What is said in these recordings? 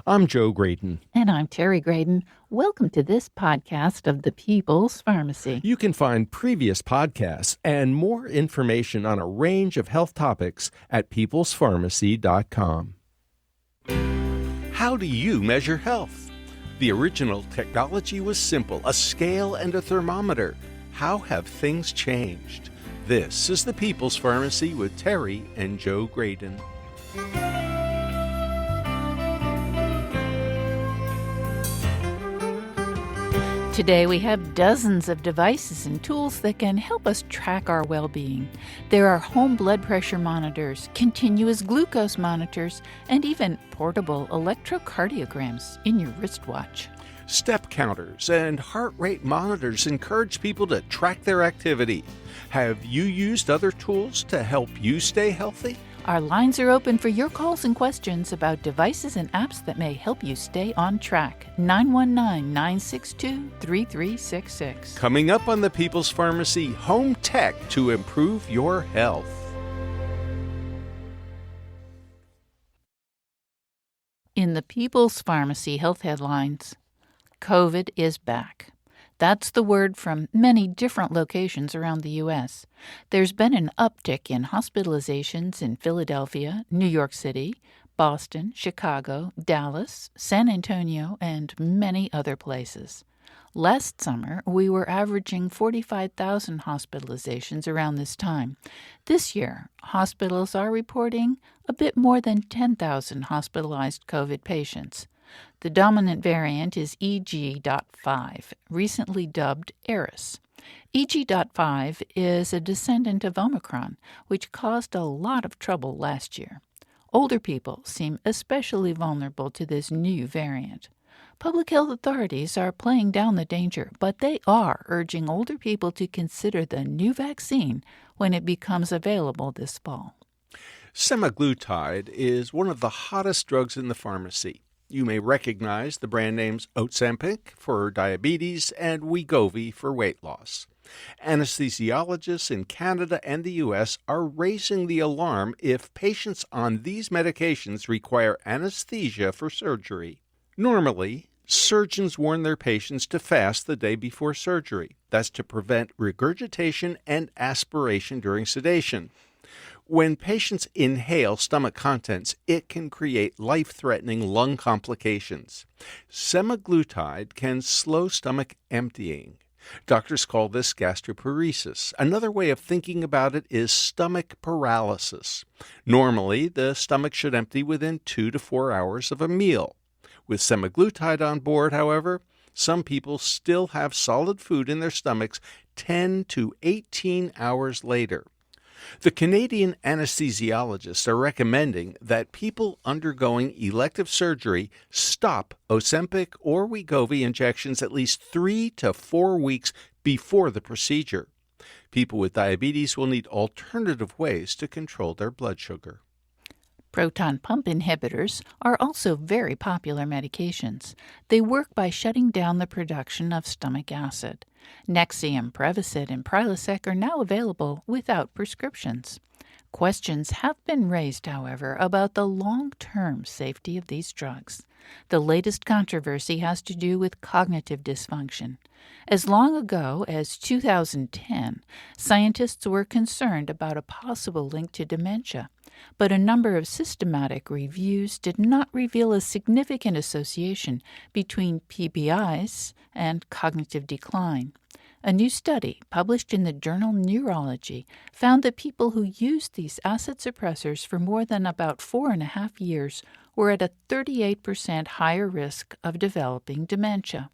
I'm Joe Graydon. And I'm Terry Graydon. Welcome to this podcast of the People's Pharmacy. You can find previous podcasts and more information on a range of health topics at peoplespharmacy.com. How do you measure health? The original technology was simple, a scale and a thermometer. How have things changed? This is the People's Pharmacy with Terry and Joe Graydon. Today we have dozens of devices and tools that can help us track our well-being. There are home blood pressure monitors, continuous glucose monitors, and even portable electrocardiograms in your wristwatch. Step counters and heart rate monitors encourage people to track their activity. Have you used other tools to help you stay healthy? Our lines are open for your calls and questions about devices and apps that may help you stay on track. 919-962-3366. Coming up on the People's Pharmacy, home tech to improve your health. In the People's Pharmacy health headlines, COVID is back. That's the word from many different locations around the U.S. There's been an uptick in hospitalizations in Philadelphia, New York City, Boston, Chicago, Dallas, San Antonio, and many other places. Last summer, we were averaging 45,000 hospitalizations around this time. This year, hospitals are reporting a bit more than 10,000 hospitalized COVID patients. The dominant variant is EG.5, recently dubbed Eris. EG.5 is a descendant of Omicron, which caused a lot of trouble last year. Older people seem especially vulnerable to this new variant. Public health authorities are playing down the danger, but they are urging older people to consider the new vaccine when it becomes available this fall. Semaglutide is one of the hottest drugs in the pharmacy. You may recognize the brand names Ozempic for diabetes and Wegovy for weight loss. Anesthesiologists in Canada and the U.S. are raising the alarm if patients on these medications require anesthesia for surgery. Normally, surgeons warn their patients to fast the day before surgery. That's to prevent regurgitation and aspiration during sedation. When patients inhale stomach contents, it can create life-threatening lung complications. Semaglutide can slow stomach emptying. Doctors call this gastroparesis. Another way of thinking about it is stomach paralysis. Normally, the stomach should empty within 2 to 4 hours of a meal. With semaglutide on board, however, some people still have solid food in their stomachs 10 to 18 hours later. The Canadian anesthesiologists are recommending that people undergoing elective surgery stop Ozempic or Wegovy injections at least 3 to 4 weeks before the procedure. People with diabetes will need alternative ways to control their blood sugar. Proton pump inhibitors are also very popular medications. They work by shutting down the production of stomach acid. Nexium, Prevacid, and Prilosec are now available without prescriptions. Questions have been raised, however, about the long-term safety of these drugs. The latest controversy has to do with cognitive dysfunction. As long ago as 2010, scientists were concerned about a possible link to dementia, but a number of systematic reviews did not reveal a significant association between PPIs and cognitive decline. A new study published in the journal Neurology found that people who used these acid suppressors for more than about 4.5 years were at a 38% higher risk of developing dementia.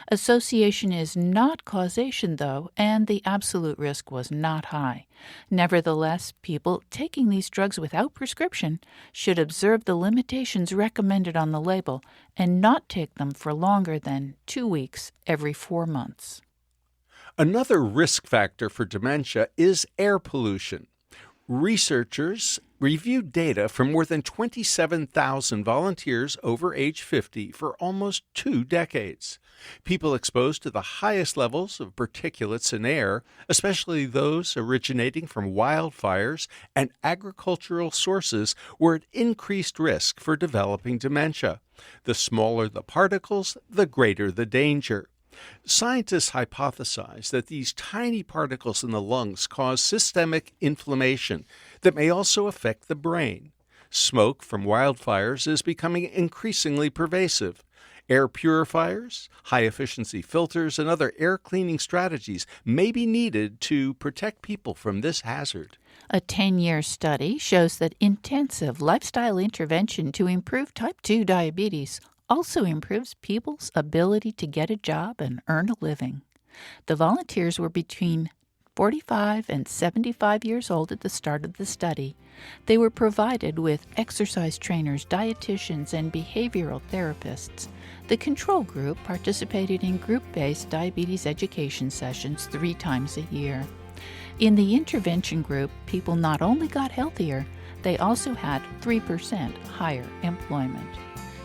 Association is not causation, though, and the absolute risk was not high. Nevertheless, people taking these drugs without prescription should observe the limitations recommended on the label and not take them for longer than 2 weeks every 4 months. Another risk factor for dementia is air pollution. Researchers reviewed data from more than 27,000 volunteers over age 50 for almost 2 decades. People exposed to the highest levels of particulates in air, especially those originating from wildfires and agricultural sources, were at increased risk for developing dementia. The smaller the particles, the greater the danger. Scientists hypothesize that these tiny particles in the lungs cause systemic inflammation that may also affect the brain. Smoke from wildfires is becoming increasingly pervasive. Air purifiers, high efficiency filters, and other air cleaning strategies may be needed to protect people from this hazard. A 10-year study shows that intensive lifestyle intervention to improve type 2 diabetes also improves people's ability to get a job and earn a living. The volunteers were between 45 and 75 years old at the start of the study. They were provided with exercise trainers, dietitians, and behavioral therapists. The control group participated in group-based diabetes education sessions 3 times a year. In the intervention group, people not only got healthier, they also had 3% higher employment.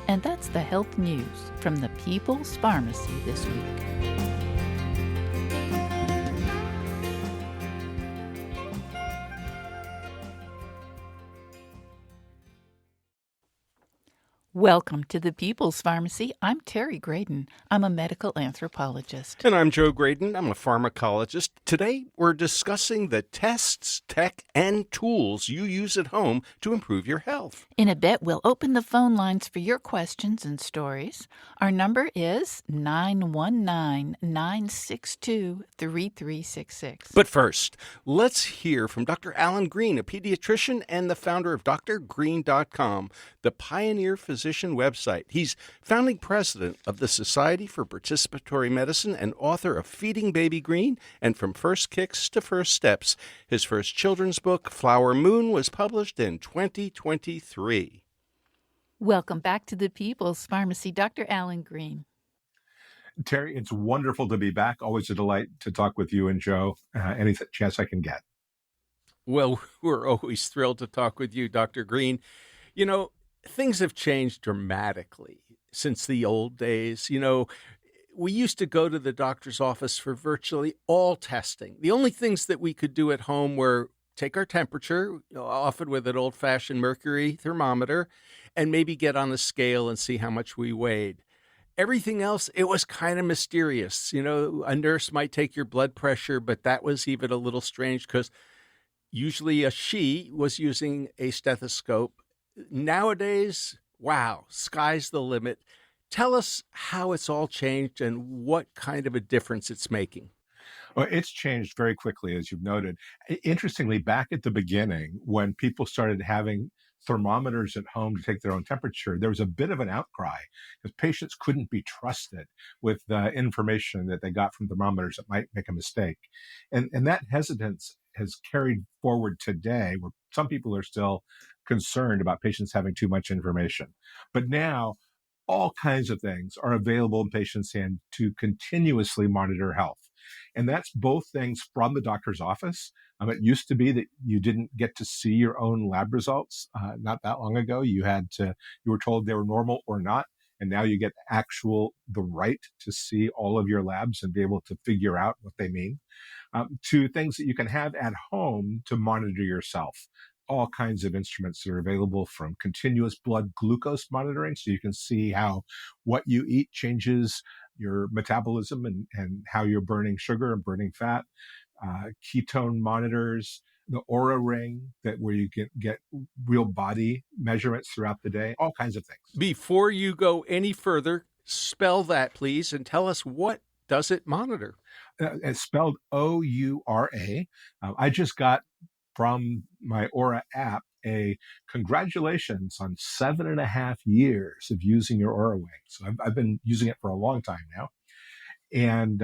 And that's the health news from the People's Pharmacy this week. Welcome to the People's Pharmacy. I'm Terry Graydon. I'm a medical anthropologist. And I'm Joe Graydon. I'm a pharmacologist. Today, we're discussing the tests, tech, and tools you use at home to improve your health. In a bit, we'll open the phone lines for your questions and stories. Our number is 919-962-3366. But first, let's hear from Dr. Alan Green, a pediatrician and the founder of drgreen.com, the pioneer physician website. He's founding president of the Society for Participatory Medicine and author of Feeding Baby Green and From First Kicks to First Steps. His first children's book, Flower Moon, was published in 2023. Welcome back to the People's Pharmacy, Dr. Alan Green. Terry, it's wonderful to be back. Always a delight to talk with you and Joe any chance I can get. Well, we're always thrilled to talk with you, Dr. Green. You know, things have changed dramatically since the old days. You know, we used to go to the doctor's office for virtually all testing. The only things that we could do at home were take our temperature, often with an old-fashioned mercury thermometer, and maybe get on the scale and see how much we weighed. Everything else, it was kind of mysterious. You know, a nurse might take your blood pressure, but that was even a little strange because usually she was using a stethoscope. Nowadays, wow, sky's the limit. Tell us how it's all changed and what kind of a difference it's making. Well, it's changed very quickly, as you've noted. Interestingly, back at the beginning, when people started having thermometers at home to take their own temperature, there was a bit of an outcry because patients couldn't be trusted with the information that they got from thermometers that might make a mistake. And that hesitance has carried forward today, where some people are still concerned about patients having too much information. But now, all kinds of things are available in patients' hands to continuously monitor health. And that's both things from the doctor's office. It used to be that you didn't get to see your own lab results. Not that long ago, you were told they were normal or not. And now you get the right to see all of your labs and be able to figure out what they mean. To things that you can have at home to monitor yourself. All kinds of instruments that are available, from continuous blood glucose monitoring, so you can see how what you eat changes your metabolism and how you're burning sugar and burning fat, ketone monitors, the Aura Ring, where you get real body measurements throughout the day, all kinds of things. Before you go any further, spell that, please, and tell us, what does it monitor? It's spelled O-U-R-A. I just got from my Aura app a congratulations on 7.5 years of using your Aura Ring. So I've been using it for a long time now. And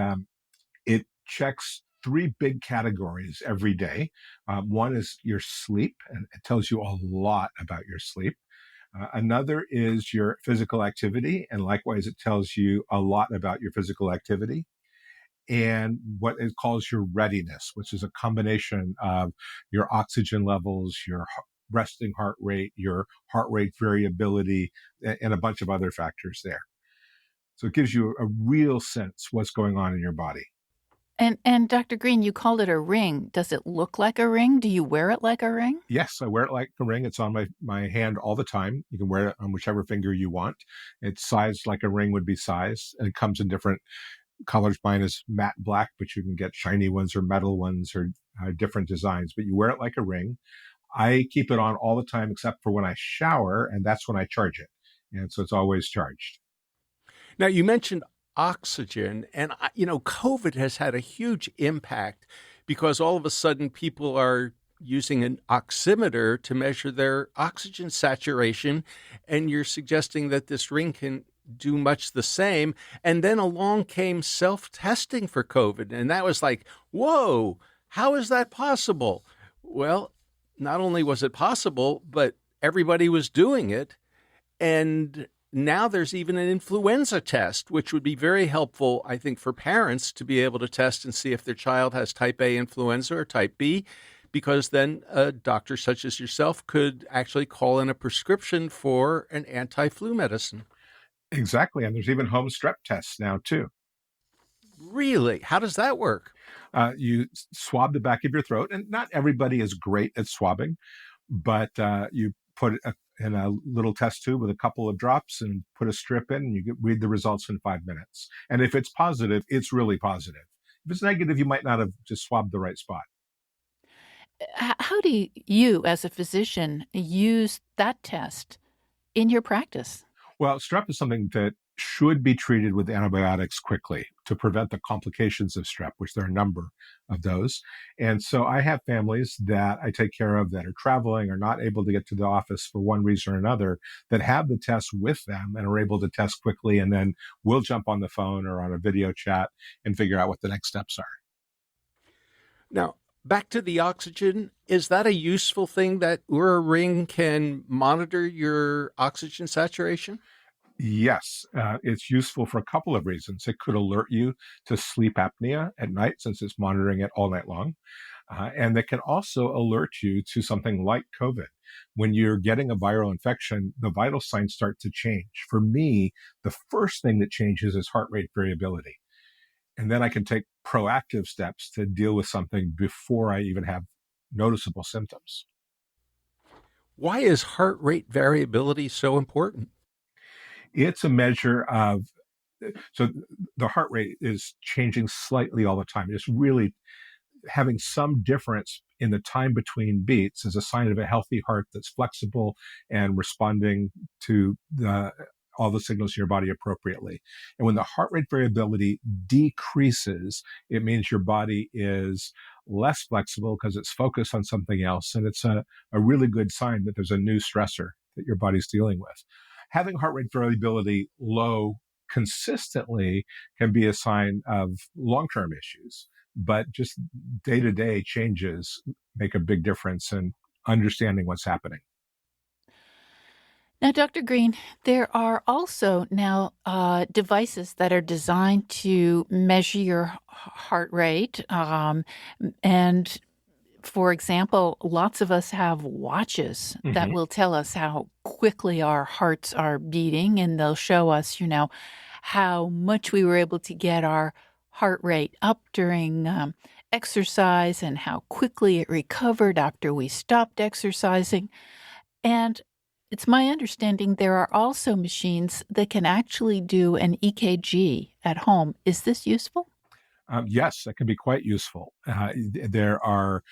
it checks 3 big categories every day. One is your sleep, and it tells you a lot about your sleep. Another is your physical activity, and likewise, it tells you a lot about your physical activity. and what it calls your readiness, which is a combination of your oxygen levels, your resting heart rate, your heart rate variability, and a bunch of other factors there. So it gives you a real sense what's going on in your body. And Dr. Green, you called it a ring. Does it look like a ring? Do you wear it like a ring? Yes, I wear it like a ring. It's on my hand all the time. You can wear it on whichever finger you want. It's sized like a ring would be sized, and it comes in different colors. Mine is matte black, but you can get shiny ones or metal ones or different designs. But you wear it like a ring. I keep it on all the time except for when I shower, and that's when I charge it. And so it's always charged. Now, you mentioned oxygen, and COVID has had a huge impact because all of a sudden people are using an oximeter to measure their oxygen saturation, and you're suggesting that this ring can do much the same. And then along came self-testing for COVID, and that was like, whoa, how is that possible? Well, not only was it possible, but everybody was doing it. And now there's even an influenza test, which would be very helpful, I think, for parents to be able to test and see if their child has type A influenza or type B, because then a doctor such as yourself could actually call in a prescription for an anti-flu medicine. Exactly. And there's even home strep tests now, too. Really? How does that work? You swab the back of your throat, and not everybody is great at swabbing, but you put it in a little test tube with a couple of drops and put a strip in, and you read the results in 5 minutes. And if it's positive, it's really positive. If it's negative, you might not have just swabbed the right spot. How do you, as a physician, use that test in your practice? Well, strep is something that should be treated with antibiotics quickly to prevent the complications of strep, which there are a number of those. And so I have families that I take care of that are traveling or not able to get to the office for one reason or another that have the test with them and are able to test quickly. And then we'll jump on the phone or on a video chat and figure out what the next steps are. Now, back to the oxygen. Is that a useful thing that Oura Ring can monitor your oxygen saturation? Yes, it's useful for a couple of reasons. It could alert you to sleep apnea at night since it's monitoring it all night long. And it can also alert you to something like COVID. When you're getting a viral infection, the vital signs start to change. For me, the first thing that changes is heart rate variability. And then I can take proactive steps to deal with something before I even have noticeable symptoms. Why is heart rate variability so important? It's a measure of, so the heart rate is changing slightly all the time. It's really having some difference in the time between beats is a sign of a healthy heart that's flexible and responding to all the signals in your body appropriately. And when the heart rate variability decreases, it means your body is less flexible because it's focused on something else. And it's a really good sign that there's a new stressor that your body's dealing with. Having heart rate variability low consistently can be a sign of long-term issues, but just day-to-day changes make a big difference in understanding what's happening. Now, Dr. Green, there are also now devices that are designed to measure your heart rate. And for example, lots of us have watches that will tell us how quickly our hearts are beating, and they'll show us, how much we were able to get our heart rate up during exercise and how quickly it recovered after we stopped exercising. And it's my understanding there are also machines that can actually do an EKG at home. Is this useful? Yes, that can be quite useful. There are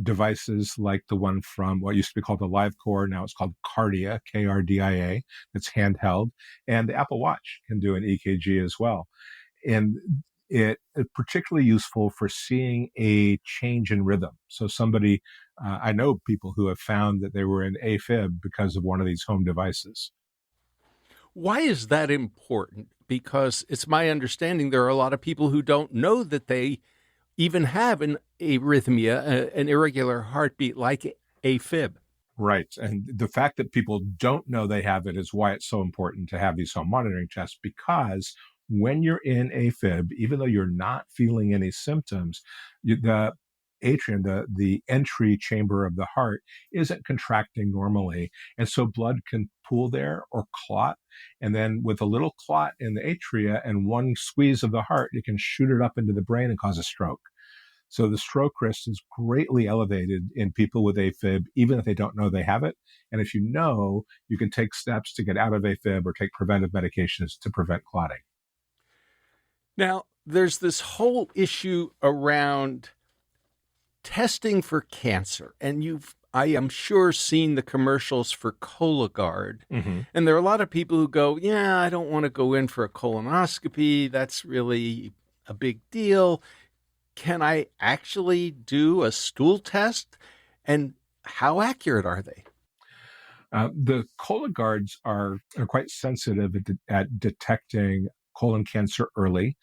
devices like the one from what used to be called the Live Core, now it's called Kardia, Kardia, that's handheld, and the Apple Watch can do an EKG as well. And it's particularly useful for seeing a change in rhythm. So I know people who have found that they were in AFib because of one of these home devices. Why is that important? Because it's my understanding there are a lot of people who don't know that they even have an arrhythmia, an irregular heartbeat like AFib. Right. And the fact that people don't know they have it is why it's so important to have these home monitoring tests, because when you're in AFib, even though you're not feeling any symptoms, the atrium, the entry chamber of the heart, isn't contracting normally. And so blood can pool there or clot. And then with a little clot in the atria and one squeeze of the heart, it can shoot it up into the brain and cause a stroke. So the stroke risk is greatly elevated in people with AFib, even if they don't know they have it. And if you know, you can take steps to get out of AFib or take preventive medications to prevent clotting. Now, there's this whole issue around testing for cancer, and I am sure, seen the commercials for Cologuard. Mm-hmm. And there are a lot of people who go, yeah, I don't want to go in for a colonoscopy. That's really a big deal. Can I actually do a stool test? And how accurate are they? The Cologuards are quite sensitive at detecting colon cancer early.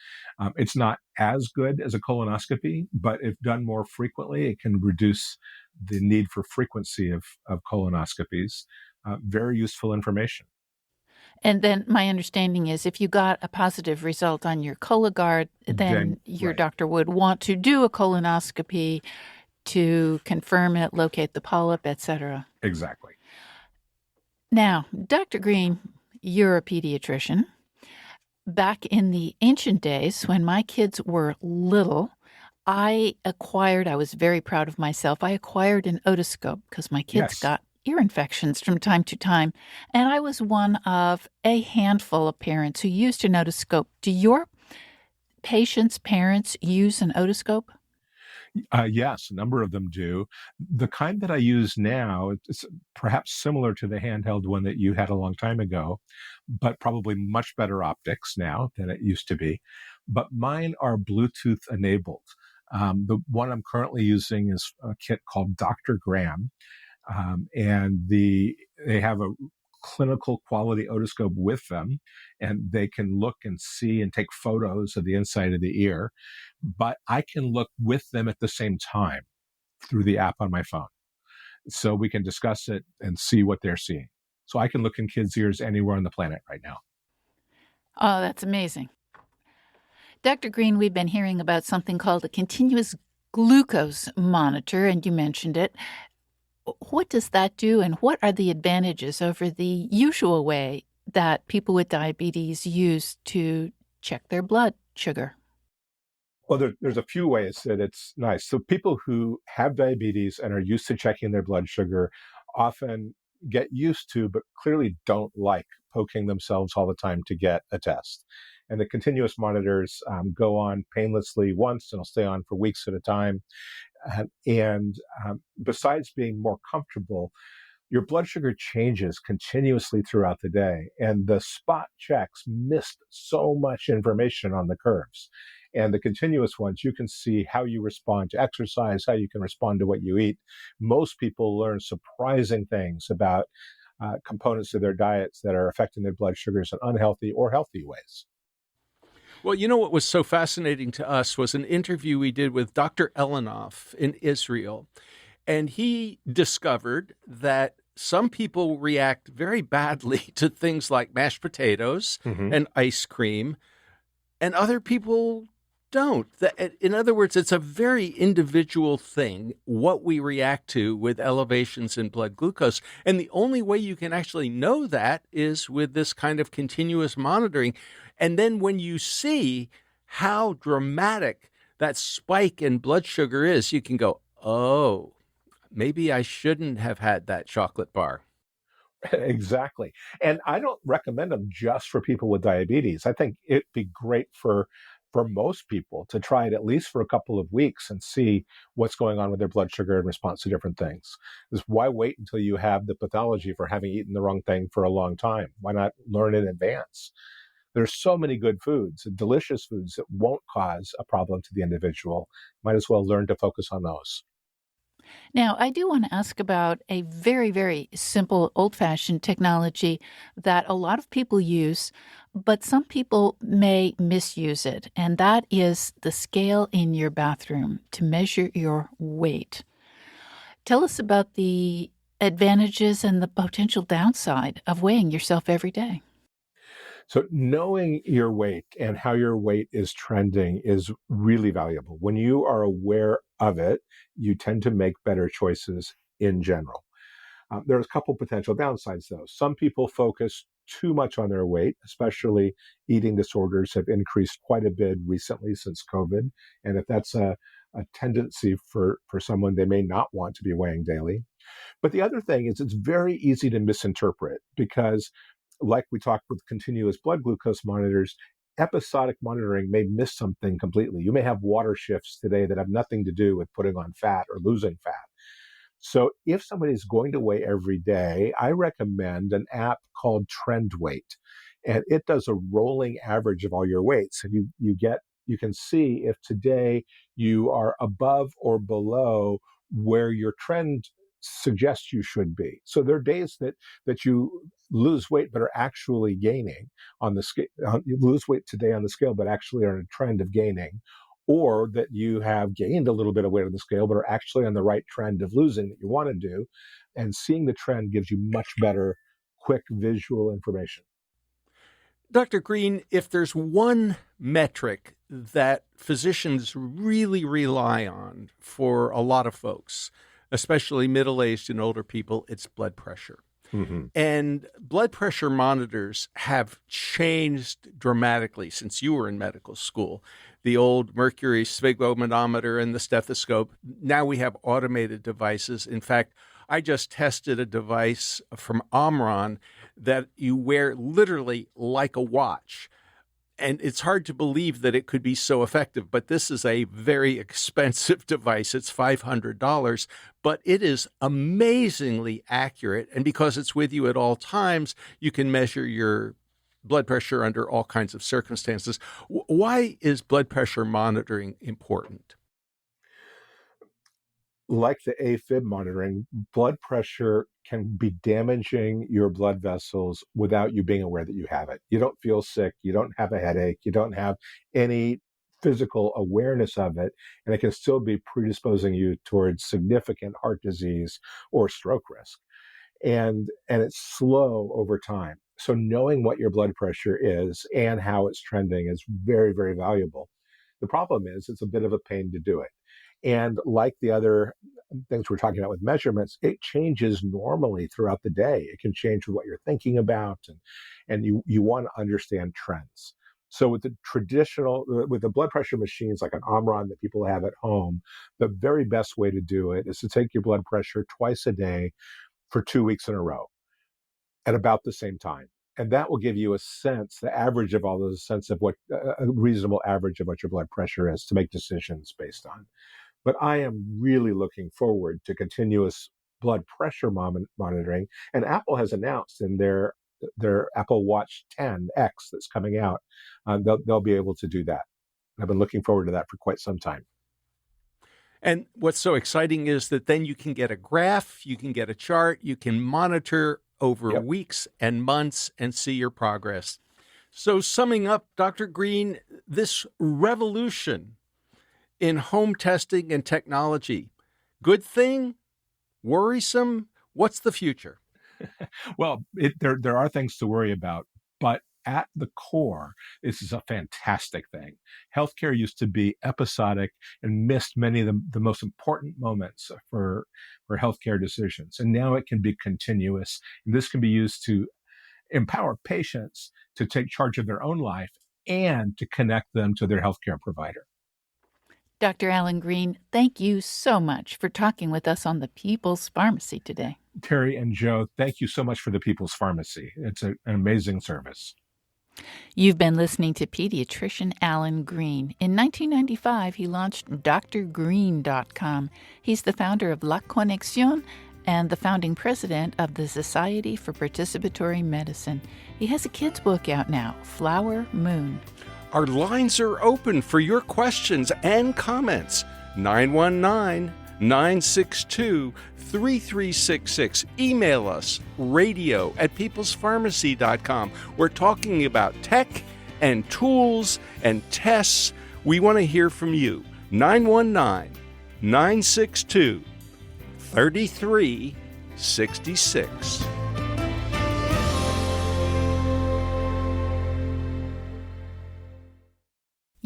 It's not as good as a colonoscopy, but if done more frequently, it can reduce the need for frequency of colonoscopies. Very useful information. And then my understanding is if you got a positive result on your Cologuard, then your right. doctor would want to do a colonoscopy to confirm it, locate the polyp, etc. Exactly. Now, Dr. Green, you're a pediatrician. Back in the ancient days when my kids were little, I was very proud of myself. I acquired an otoscope because my kids Yes. got ear infections from time to time. And I was one of a handful of parents who used an otoscope. Do your patients' parents use an otoscope? Yes, a number of them do. The kind that I use now is perhaps similar to the handheld one that you had a long time ago, but probably much better optics now than it used to be. But mine are Bluetooth enabled. The one I'm currently using is a kit called Dr. Graham, and they have a clinical quality otoscope with them, and they can look and see and take photos of the inside of the ear. But I can look with them at the same time through the app on my phone. So we can discuss it and see what they're seeing. So I can look in kids' ears anywhere on the planet right now. Oh, that's amazing. Dr. Green, we've been hearing about something called a continuous glucose monitor, and you mentioned it. What does that do, and what are the advantages over the usual way that people with diabetes use to check their blood sugar? Well, there's a few ways that it's nice. So people who have diabetes and are used to checking their blood sugar often get used to, but clearly don't like poking themselves all the time to get a test. And the continuous monitors go on painlessly once and will stay on for weeks at a time. And besides being more comfortable, your blood sugar changes continuously throughout the day, and the spot checks missed so much information on the curves. And the continuous ones, you can see how you respond to exercise, how you can respond to what you eat. Most people learn surprising things about components of their diets that are affecting their blood sugars in unhealthy or healthy ways. Well, you know what was so fascinating to us was an interview we did with Dr. Elenoff in Israel. And he discovered that some people react very badly to things like mashed potatoes Mm-hmm. and ice cream, and other people don't. In other words, it's a very individual thing, what we react to with elevations in blood glucose. And the only way you can actually know that is with this kind of continuous monitoring. And then when you see how dramatic that spike in blood sugar is, you can go, oh, maybe I shouldn't have had that chocolate bar. Exactly. And I don't recommend them just for people with diabetes. I think it'd be great for most people to try it at least for a couple of weeks and see what's going on with their blood sugar in response to different things. Because why wait until you have the pathology for having eaten the wrong thing for a long time? Why not learn in advance? There's so many good foods, delicious foods that won't cause a problem to the individual. Might as well learn to focus on those. Now, I do want to ask about a very, very simple, old fashioned technology that a lot of people use, but some people may misuse it, and that is the scale in your bathroom to measure your weight. Tell us about the advantages and the potential downside of weighing yourself every day. So knowing your weight and how your weight is trending is really valuable. When you are aware of it, you tend to make better choices in general. There's a couple potential downsides, though. Some people focus too much on their weight, especially eating disorders have increased quite a bit recently since COVID. And if that's a tendency for someone, they may not want to be weighing daily. But the other thing is it's very easy to misinterpret because, like we talked with continuous blood glucose monitors, episodic monitoring may miss something completely. You may have water shifts today that have nothing to do with putting on fat or losing fat. So if somebody's going to weigh every day, I recommend an app called Trend Weight. And it does a rolling average of all your weights. And you can see if today you are above or below where your trend suggests you should be. So there are days that you lose weight but are actually gaining on the scale. You lose weight today on the scale but actually are in a trend of gaining, or that you have gained a little bit of weight on the scale, but are actually on the right trend of losing that you want to do. And seeing the trend gives you much better, quick visual information. Dr. Green, if there's one metric that physicians really rely on for a lot of folks, especially middle-aged and older people, it's blood pressure. Mm-hmm. And blood pressure monitors have changed dramatically since you were in medical school. The old mercury sphygmomanometer and the stethoscope. Now we have automated devices. In fact, I just tested a device from Omron that you wear literally like a watch. And it's hard to believe that it could be so effective, but this is a very expensive device. It's $500, but it is amazingly accurate. And because it's with you at all times, you can measure your blood pressure under all kinds of circumstances. Why is blood pressure monitoring important? Like the AFib monitoring, blood pressure can be damaging your blood vessels without you being aware that you have it. You don't feel sick, you don't have a headache, you don't have any physical awareness of it, and it can still be predisposing you towards significant heart disease or stroke risk. And it's slow over time. So knowing what your blood pressure is and how it's trending is very, very valuable. The problem is it's a bit of a pain to do it. And like the other things we're talking about with measurements, it changes normally throughout the day. It can change with what you're thinking about, and you want to understand trends. So with the blood pressure machines like an Omron that people have at home, the very best way to do it is to take your blood pressure twice a day for 2 weeks in a row at about the same time. And that will give you a sense, the average of all those, sense of what a reasonable average of what your blood pressure is to make decisions based on. But I am really looking forward to continuous blood pressure monitoring. And Apple has announced in their Apple Watch 10X that's coming out, they'll be able to do that. I've been looking forward to that for quite some time. And what's so exciting is that then you can get a graph, you can get a chart, you can monitor over weeks and months and see your progress. So summing up, Dr. Green, this revolution in home testing and technology, good thing, worrisome? What's the future? Well, there are things to worry about, but at the core, this is a fantastic thing. Healthcare used to be episodic and missed many of the most important moments for healthcare decisions. And now it can be continuous. And this can be used to empower patients to take charge of their own life and to connect them to their healthcare provider. Dr. Alan Green, thank you so much for talking with us on the People's Pharmacy today. Terry and Joe, thank you so much for the People's Pharmacy. It's an amazing service. You've been listening to pediatrician Alan Green. In 1995, he launched drgreen.com. He's the founder of La Conexión and the founding president of the Society for Participatory Medicine. He has a kid's book out now, Flower Moon. Our lines are open for your questions and comments. 919-962-3366. Email us, radio@peoplespharmacy.com. We're talking about tech and tools and tests. We want to hear from you. 919-962-3366.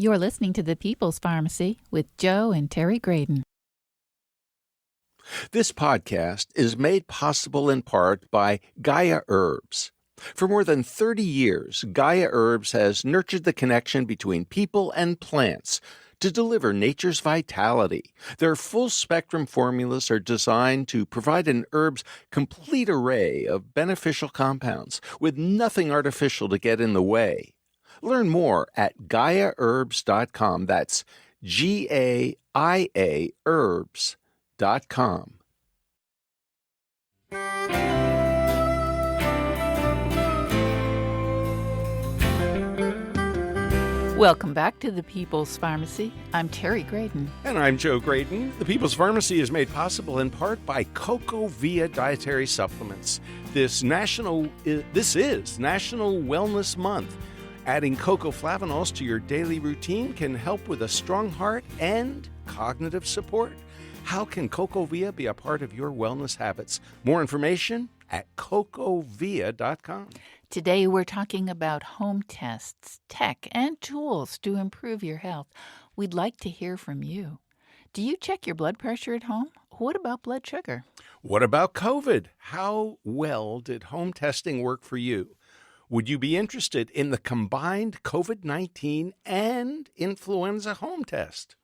You're listening to The People's Pharmacy with Joe and Terry Graydon. This podcast is made possible in part by Gaia Herbs. For more than 30 years, Gaia Herbs has nurtured the connection between people and plants to deliver nature's vitality. Their full-spectrum formulas are designed to provide an herb's complete array of beneficial compounds with nothing artificial to get in the way. Learn more at GaiaHerbs.com. That's GAIA herbs.com. Welcome back to The People's Pharmacy. I'm Terry Graydon. And I'm Joe Graydon. The People's Pharmacy is made possible in part by Cocoa Via Dietary Supplements. This is National Wellness Month. Adding cocoa flavanols to your daily routine can help with a strong heart and cognitive support. How can Cocoa Via be a part of your wellness habits? More information at cocovia.com. Today we're talking about home tests, tech, and tools to improve your health. We'd like to hear from you. Do you check your blood pressure at home? What about blood sugar? What about COVID? How well did home testing work for you? Would you be interested in the combined COVID-19 and influenza home test?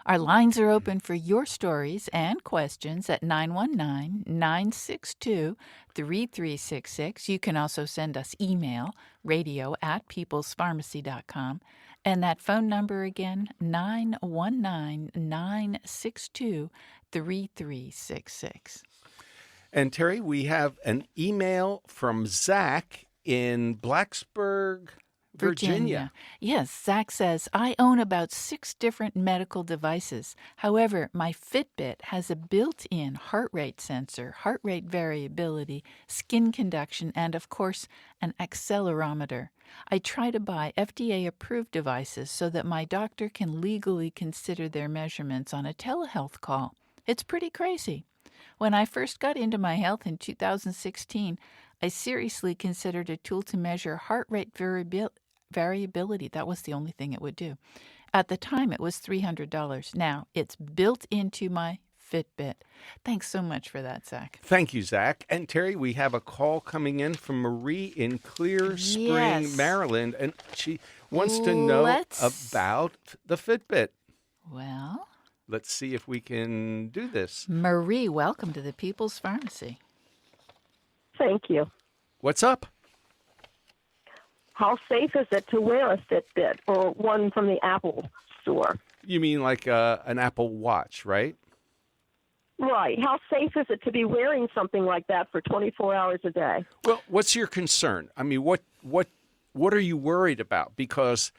Our lines are open for your stories and questions at 919-962-3366. You can also send us email, radio@peoplespharmacy.com. And that phone number again, 919-962-3366. And Terry, we have an email from Zach in Blacksburg, Virginia. Yes, Zach says, I own about 6 different medical devices. However, my Fitbit has a built-in heart rate sensor, heart rate variability, skin conduction, and of course, an accelerometer. I try to buy FDA-approved devices so that my doctor can legally consider their measurements on a telehealth call. It's pretty crazy. When I first got into my health in 2016, I seriously considered a tool to measure heart rate variability. That was the only thing it would do. At the time, it was $300. Now, it's built into my Fitbit. Thanks so much for that, Zach. Thank you, Zach. And Terry, we have a call coming in from Marie in Clear Spring, Yes. Maryland, and she wants to know about the Fitbit. Well, let's see if we can do this. Marie, welcome to the People's Pharmacy. Thank you. What's up? How safe is it to wear a Fitbit or one from the Apple store? You mean like an Apple Watch, right? Right. How safe is it to be wearing something like that for 24 hours a day? Well, what's your concern? I mean, what are you worried about? Because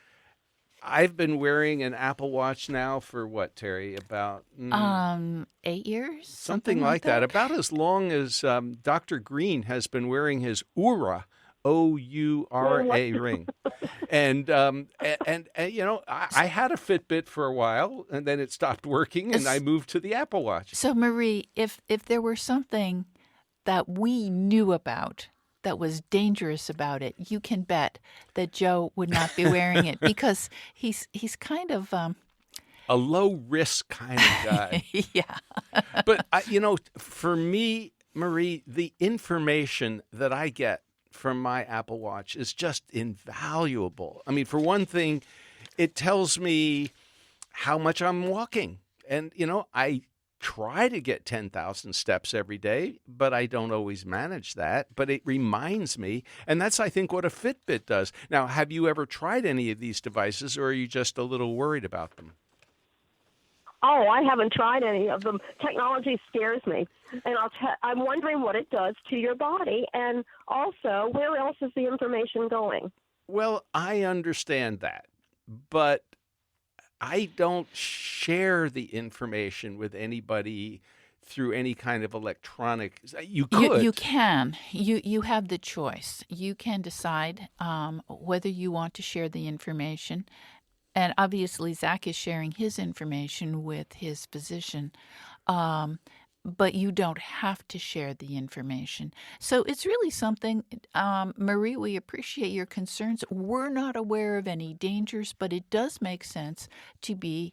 I've been wearing an Apple Watch now for what, Terry? About 8 years? Something like that. About as long as Dr. Green has been wearing his Oura, O-U-R-A ring. And you know, I had a Fitbit for a while, and then it stopped working, and I moved to the Apple Watch. So, Marie, if there were something that we knew about that was dangerous about it, you can bet that Joe would not be wearing it because he's kind of a low-risk kind of guy. Yeah. But, you know, for me, Marie, the information that I get from my Apple Watch is just invaluable. I mean, for one thing, it tells me how much I'm walking. And, you know, I try to get 10,000 steps every day, but I don't always manage that. But it reminds me, and that's, I think, what a Fitbit does. Now, have you ever tried any of these devices, or are you just a little worried about them? Oh, I haven't tried any of them. Technology scares me, and I'm wondering what it does to your body, and also, where else is the information going? Well, I understand that, but I don't share the information with anybody through any kind of electronic. You could. You can. You have the choice. You can decide whether you want to share the information. And obviously, Zach is sharing his information with his physician. but you don't have to share the information. So it's really something, Marie, we appreciate your concerns. We're not aware of any dangers, but it does make sense to be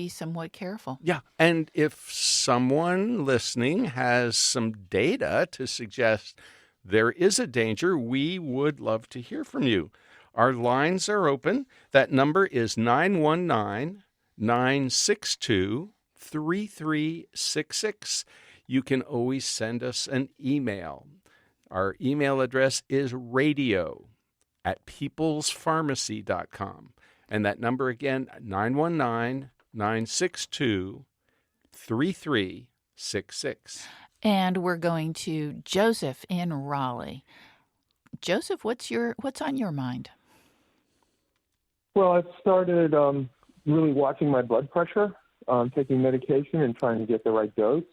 somewhat careful. Yeah. And if someone listening has some data to suggest there is a danger, we would love to hear from you. Our lines are open. That number is 919-962-3366. You can always send us an email. Our email address is radio@peoplespharmacy.com. And that number again, 919-962-3366. And we're going to Joseph in Raleigh. Joseph, what's on your mind? Well, I've started really watching my blood pressure, taking medication and trying to get the right dose.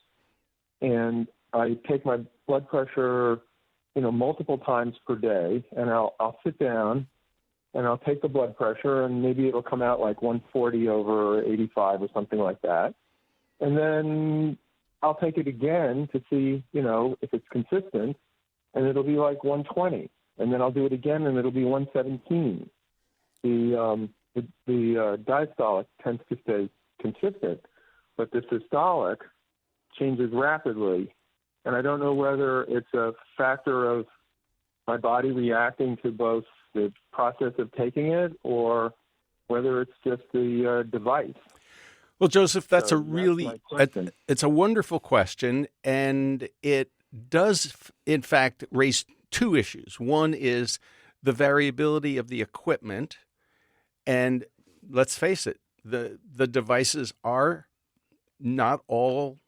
And I take my blood pressure, multiple times per day, and I'll sit down and I'll take the blood pressure, and maybe it'll come out like 140 over 85 or something like that. And then I'll take it again to see, if it's consistent, and it'll be like 120. And then I'll do it again, and it'll be 117. The diastolic tends to stay consistent, but the systolic changes rapidly. And I don't know whether it's a factor of my body reacting to both the process of taking it or whether it's just the device. Well, Joseph, that's So it's a wonderful question, and it does, in fact, raise two issues. One is the variability of the equipment, and let's face it, the devices are not all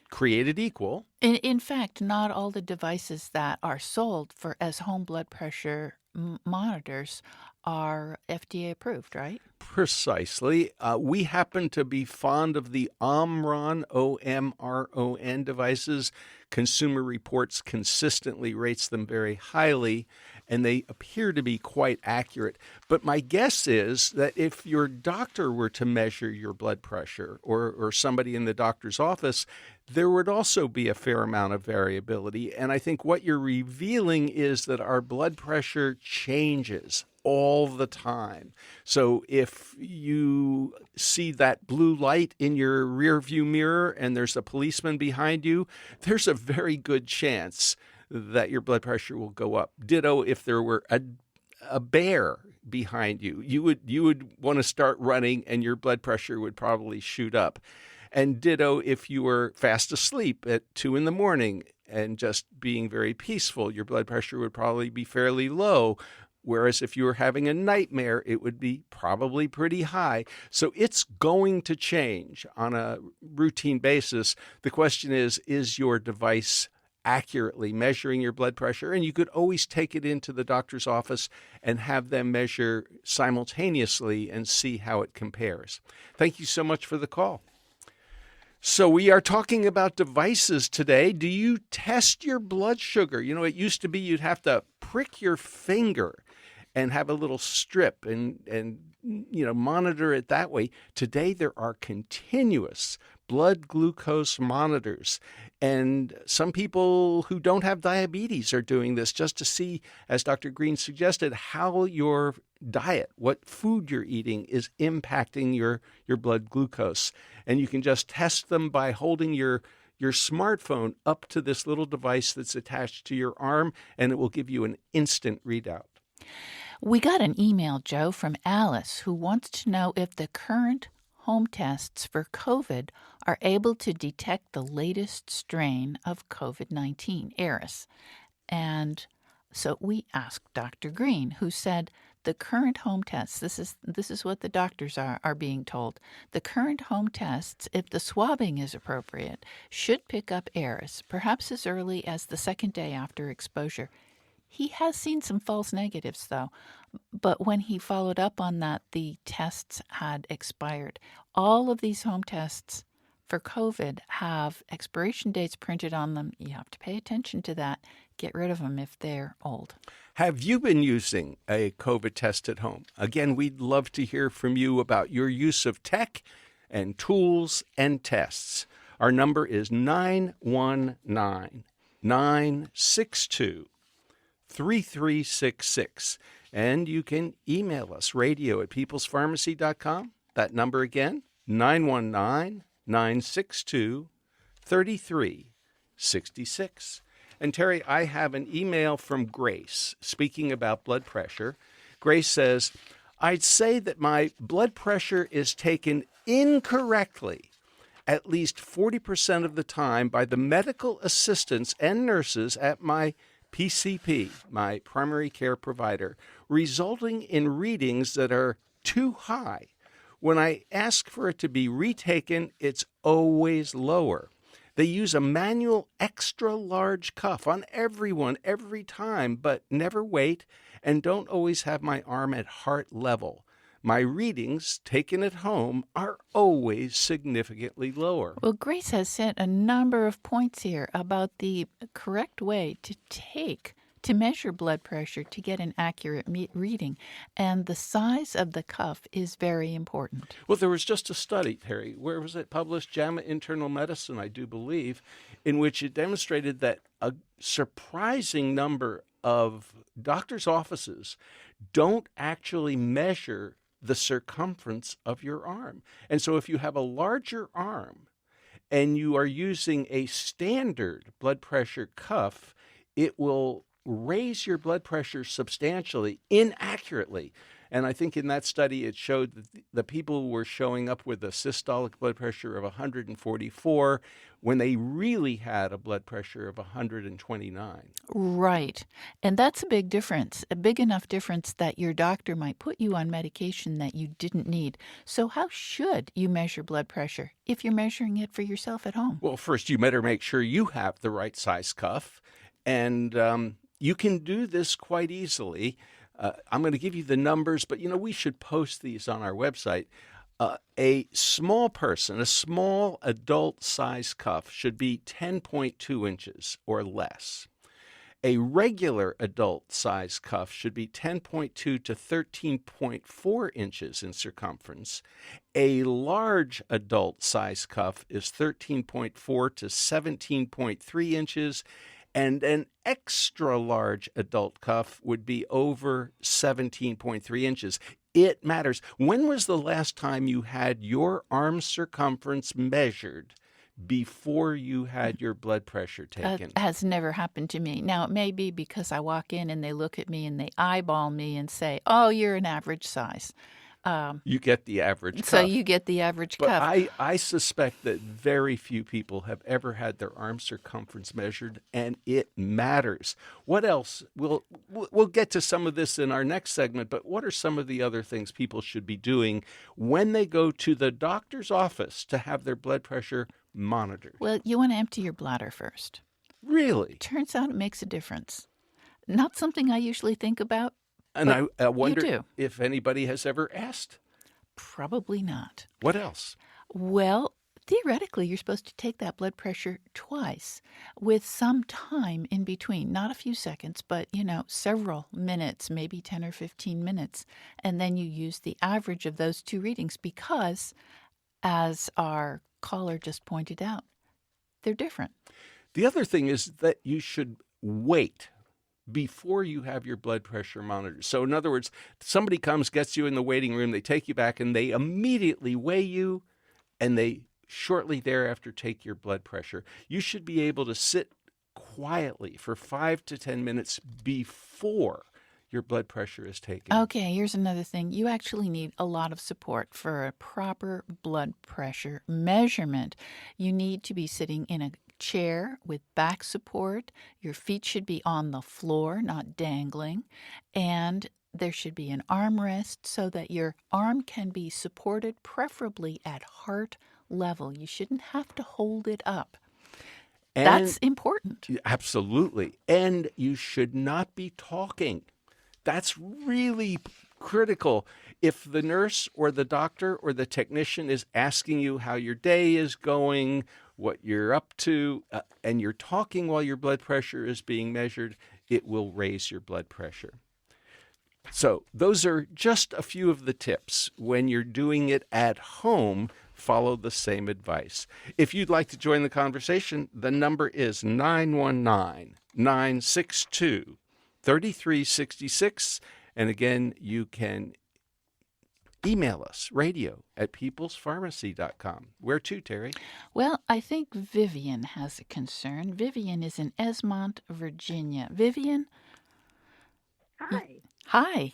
created equal. In fact, not all the devices that are sold as home blood pressure monitors are FDA approved, right? Precisely. We happen to be fond of the Omron, OMRON devices. Consumer Reports consistently rates them very highly, and they appear to be quite accurate. But my guess is that if your doctor were to measure your blood pressure or somebody in the doctor's office, there would also be a fair amount of variability. And I think what you're revealing is that our blood pressure changes all the time. So if you see that blue light in your rearview mirror and there's a policeman behind you, there's a very good chance that your blood pressure will go up. Ditto if there were a bear behind you. You would want to start running and your blood pressure would probably shoot up. And ditto if you were fast asleep at 2 a.m. and just being very peaceful, your blood pressure would probably be fairly low. Whereas if you were having a nightmare, it would be probably pretty high. So it's going to change on a routine basis. The question is your device accurately measuring your blood pressure? And you could always take it into the doctor's office and have them measure simultaneously and see how it compares. Thank you so much for the call. So we are talking about devices today. Do you test your blood sugar? It used to be you'd have to prick your finger and have a little strip and monitor it that way. Today there are continuous blood glucose monitors. And some people who don't have diabetes are doing this just to see, as Dr. Green suggested, how your diet, what food you're eating is impacting your blood glucose. And you can just test them by holding your smartphone up to this little device that's attached to your arm, and it will give you an instant readout. We got an email, Joe, from Alice, who wants to know if the current home tests for COVID are able to detect the latest strain of COVID-19, Eris. And so we asked Dr. Green, who said the current home tests, this is what the doctors are being told, the current home tests, if the swabbing is appropriate, should pick up Eris, perhaps as early as the second day after exposure. He has seen some false negatives, though, but when he followed up on that, the tests had expired. All of these home tests for COVID have expiration dates printed on them. You have to pay attention to that. Get rid of them if they're old. Have you been using a COVID test at home? Again, we'd love to hear from you about your use of tech and tools and tests. Our number is 919-962-3366. And you can email us, radio@peoplespharmacy.com. That number again, 919-962-3366. And Terry, I have an email from Grace speaking about blood pressure. Grace says, I'd say that my blood pressure is taken incorrectly at least 40% of the time by the medical assistants and nurses at my PCP, my primary care provider, resulting in readings that are too high. When I ask for it to be retaken, it's always lower. They use a manual extra large cuff on everyone every time, but never wait and don't always have my arm at heart level. My readings taken at home are always significantly lower. Well, Grace has sent a number of points here about the correct way to measure blood pressure to get an accurate reading. And the size of the cuff is very important. Well, there was just a study, Terry, where was it published? JAMA Internal Medicine, I do believe, in which it demonstrated that a surprising number of doctors' offices don't actually measure the circumference of your arm. And so if you have a larger arm and you are using a standard blood pressure cuff, it will raise your blood pressure substantially, inaccurately. And I think in that study, it showed that the people were showing up with a systolic blood pressure of 144 when they really had a blood pressure of 129. Right. And that's a big difference, a big enough difference that your doctor might put you on medication that you didn't need. So how should you measure blood pressure if you're measuring it for yourself at home? Well, first, you better make sure you have the right size cuff. And you can do this quite easily. I'm going to give you the numbers, but, we should post these on our website. A small person, a small adult-size cuff should be 10.2 inches or less. A regular adult-size cuff should be 10.2 to 13.4 inches in circumference. A large adult-size cuff is 13.4 to 17.3 inches. And an extra large adult cuff would be over 17.3 inches. It matters. When was the last time you had your arm circumference measured before you had your blood pressure taken? Has never happened to me. Now, it may be because I walk in and they look at me and they eyeball me and say, oh, you're an average size. You get the average cuff. So you get the average but cuff. I suspect that very few people have ever had their arm circumference measured, and it matters. What else? We'll get to some of this in our next segment, but what are some of the other things people should be doing when they go to the doctor's office to have their blood pressure monitored? Well, you want to empty your bladder first. Really? Turns out it makes a difference. Not something I usually think about. And I wonder do. if anybody has ever asked. Probably not. What else? Well, theoretically, you're supposed to take that blood pressure twice with some time in between. Not a few seconds, but, several minutes, maybe 10 or 15 minutes. And then you use the average of those two readings because, as our caller just pointed out, they're different. The other thing is that you should wait before you have your blood pressure monitored. So in other words, somebody comes, gets you in the waiting room, they take you back, and they immediately weigh you, and they shortly thereafter take your blood pressure. You should be able to sit quietly for 5 to 10 minutes before your blood pressure is taken. Okay, here's another thing. You actually need a lot of support for a proper blood pressure measurement. You need to be sitting in a chair with back support. Your feet should be on the floor, not dangling. And there should be an armrest so that your arm can be supported, preferably at heart level. You shouldn't have to hold it up. And that's important. Absolutely. And you should not be talking. That's really critical. If the nurse or the doctor or the technician is asking you how your day is going, what you're up to, and you're talking while your blood pressure is being measured, it will raise your blood pressure. So those are just a few of the tips when you're doing it at home follow the same advice. If you'd like to join the conversation, the number is 919-962-3366. And again, you can email us, radio@peoplespharmacy.com. Where to, Terry? Well, I think Vivian has a concern. Vivian is in Esmont, Virginia. Vivian? Hi. Hi.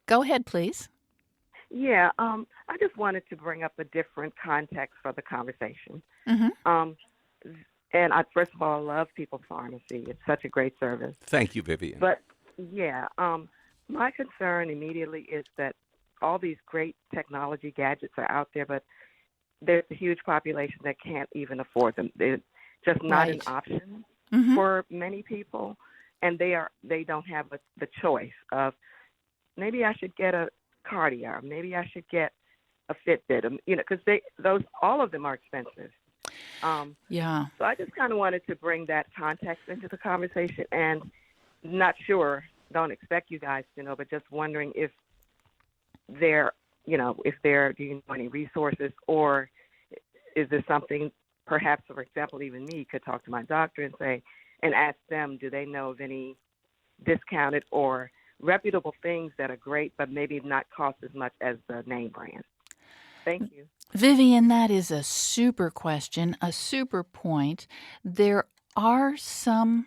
Go ahead, please. Yeah, I just wanted to bring up a different context for the conversation. Mm-hmm. And first of all, I love People's Pharmacy. It's such a great service. Thank you, Vivian. But, yeah, my concern immediately is that all these great technology gadgets are out there, but there's a huge population that can't even afford them. They're just not an option for many people, and they don't have the choice of maybe I should get a Cardia, maybe I should get a Fitbit, because all of them are expensive. Yeah. So I just kind of wanted to bring that context into the conversation, and not sure, don't expect you guys to know, but just wondering if there, do you know any resources, or is there something, perhaps, for example, even me could talk to my doctor and ask them, do they know of any discounted or reputable things that are great, but maybe not cost as much as the name brand? Thank you. Vivian, that is a super question, a super point. There are some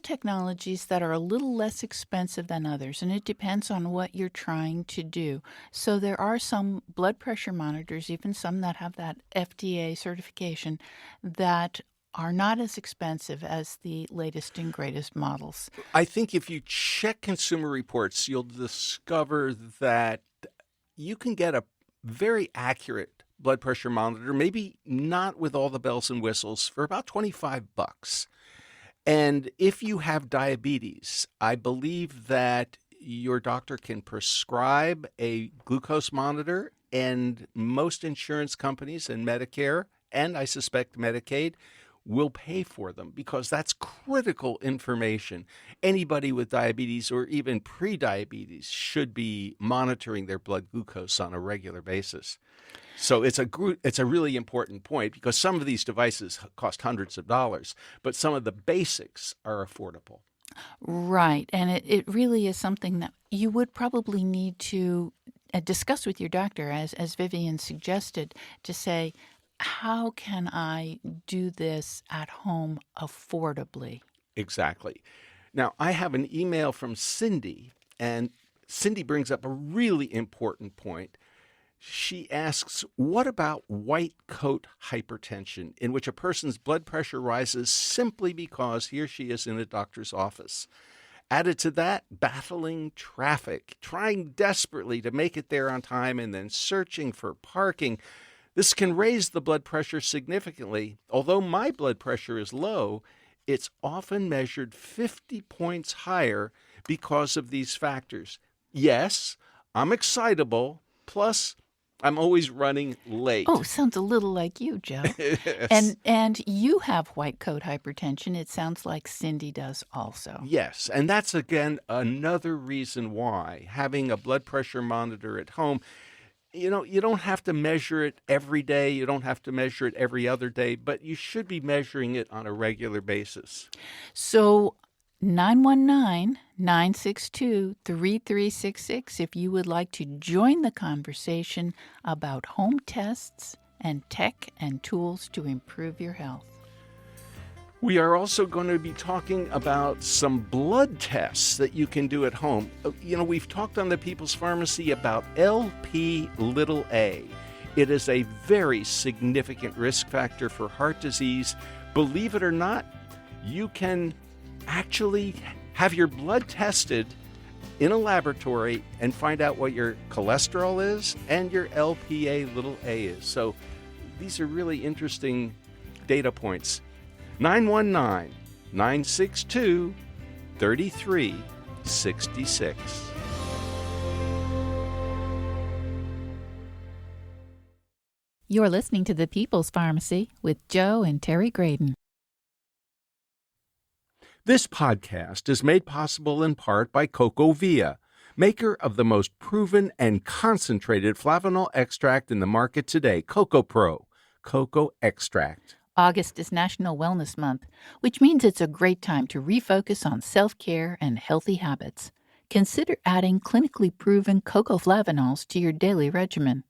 technologies that are a little less expensive than others, and it depends on what you're trying to do. So there are some blood pressure monitors, even some that have that FDA certification, that are not as expensive as the latest and greatest models. I think if you check Consumer Reports, you'll discover that you can get a very accurate blood pressure monitor, maybe not with all the bells and whistles, for about $25. And if you have diabetes, I believe that your doctor can prescribe a glucose monitor, and most insurance companies and Medicare, and I suspect Medicaid, will pay for them because that's critical information. Anybody with diabetes or even pre-diabetes should be monitoring their blood glucose on a regular basis. So it's a really important point because some of these devices cost hundreds of dollars, but some of the basics are affordable. Right, and it really is something that you would probably need to discuss with your doctor, as Vivian suggested, to say, how can I do this at home affordably? Exactly. Now, I have an email from Cindy, and Cindy brings up a really important point. She asks, what about white coat hypertension, in which a person's blood pressure rises simply because he or she is in a doctor's office? Added to that, battling traffic, trying desperately to make it there on time and then searching for parking. This can raise the blood pressure significantly. Although my blood pressure is low, it's often measured 50 points higher because of these factors. Yes, I'm excitable, plus I'm always running late. Oh, sounds a little like you, Joe. Yes. And you have white coat hypertension. It sounds like Cindy does also. Yes, and that's, again, another reason why having a blood pressure monitor at home, you don't have to measure it every day. You don't have to measure it every other day, but you should be measuring it on a regular basis. So 919-962-3366 if you would like to join the conversation about home tests and tech and tools to improve your health. We are also going to be talking about some blood tests that you can do at home. We've talked on the People's Pharmacy about Lp(a). It is a very significant risk factor for heart disease. Believe it or not, you can actually have your blood tested in a laboratory and find out what your cholesterol is and your Lp(a) is. So these are really interesting data points. 919-962-3366. You're listening to the People's Pharmacy with Joe and Terry Graydon. This podcast is made possible in part by CocoVia, maker of the most proven and concentrated flavanol extract in the market today, Cocoa Pro, cocoa extract. August is National Wellness Month, which means it's a great time to refocus on self-care and healthy habits. Consider adding clinically proven cocoa flavanols to your daily regimen.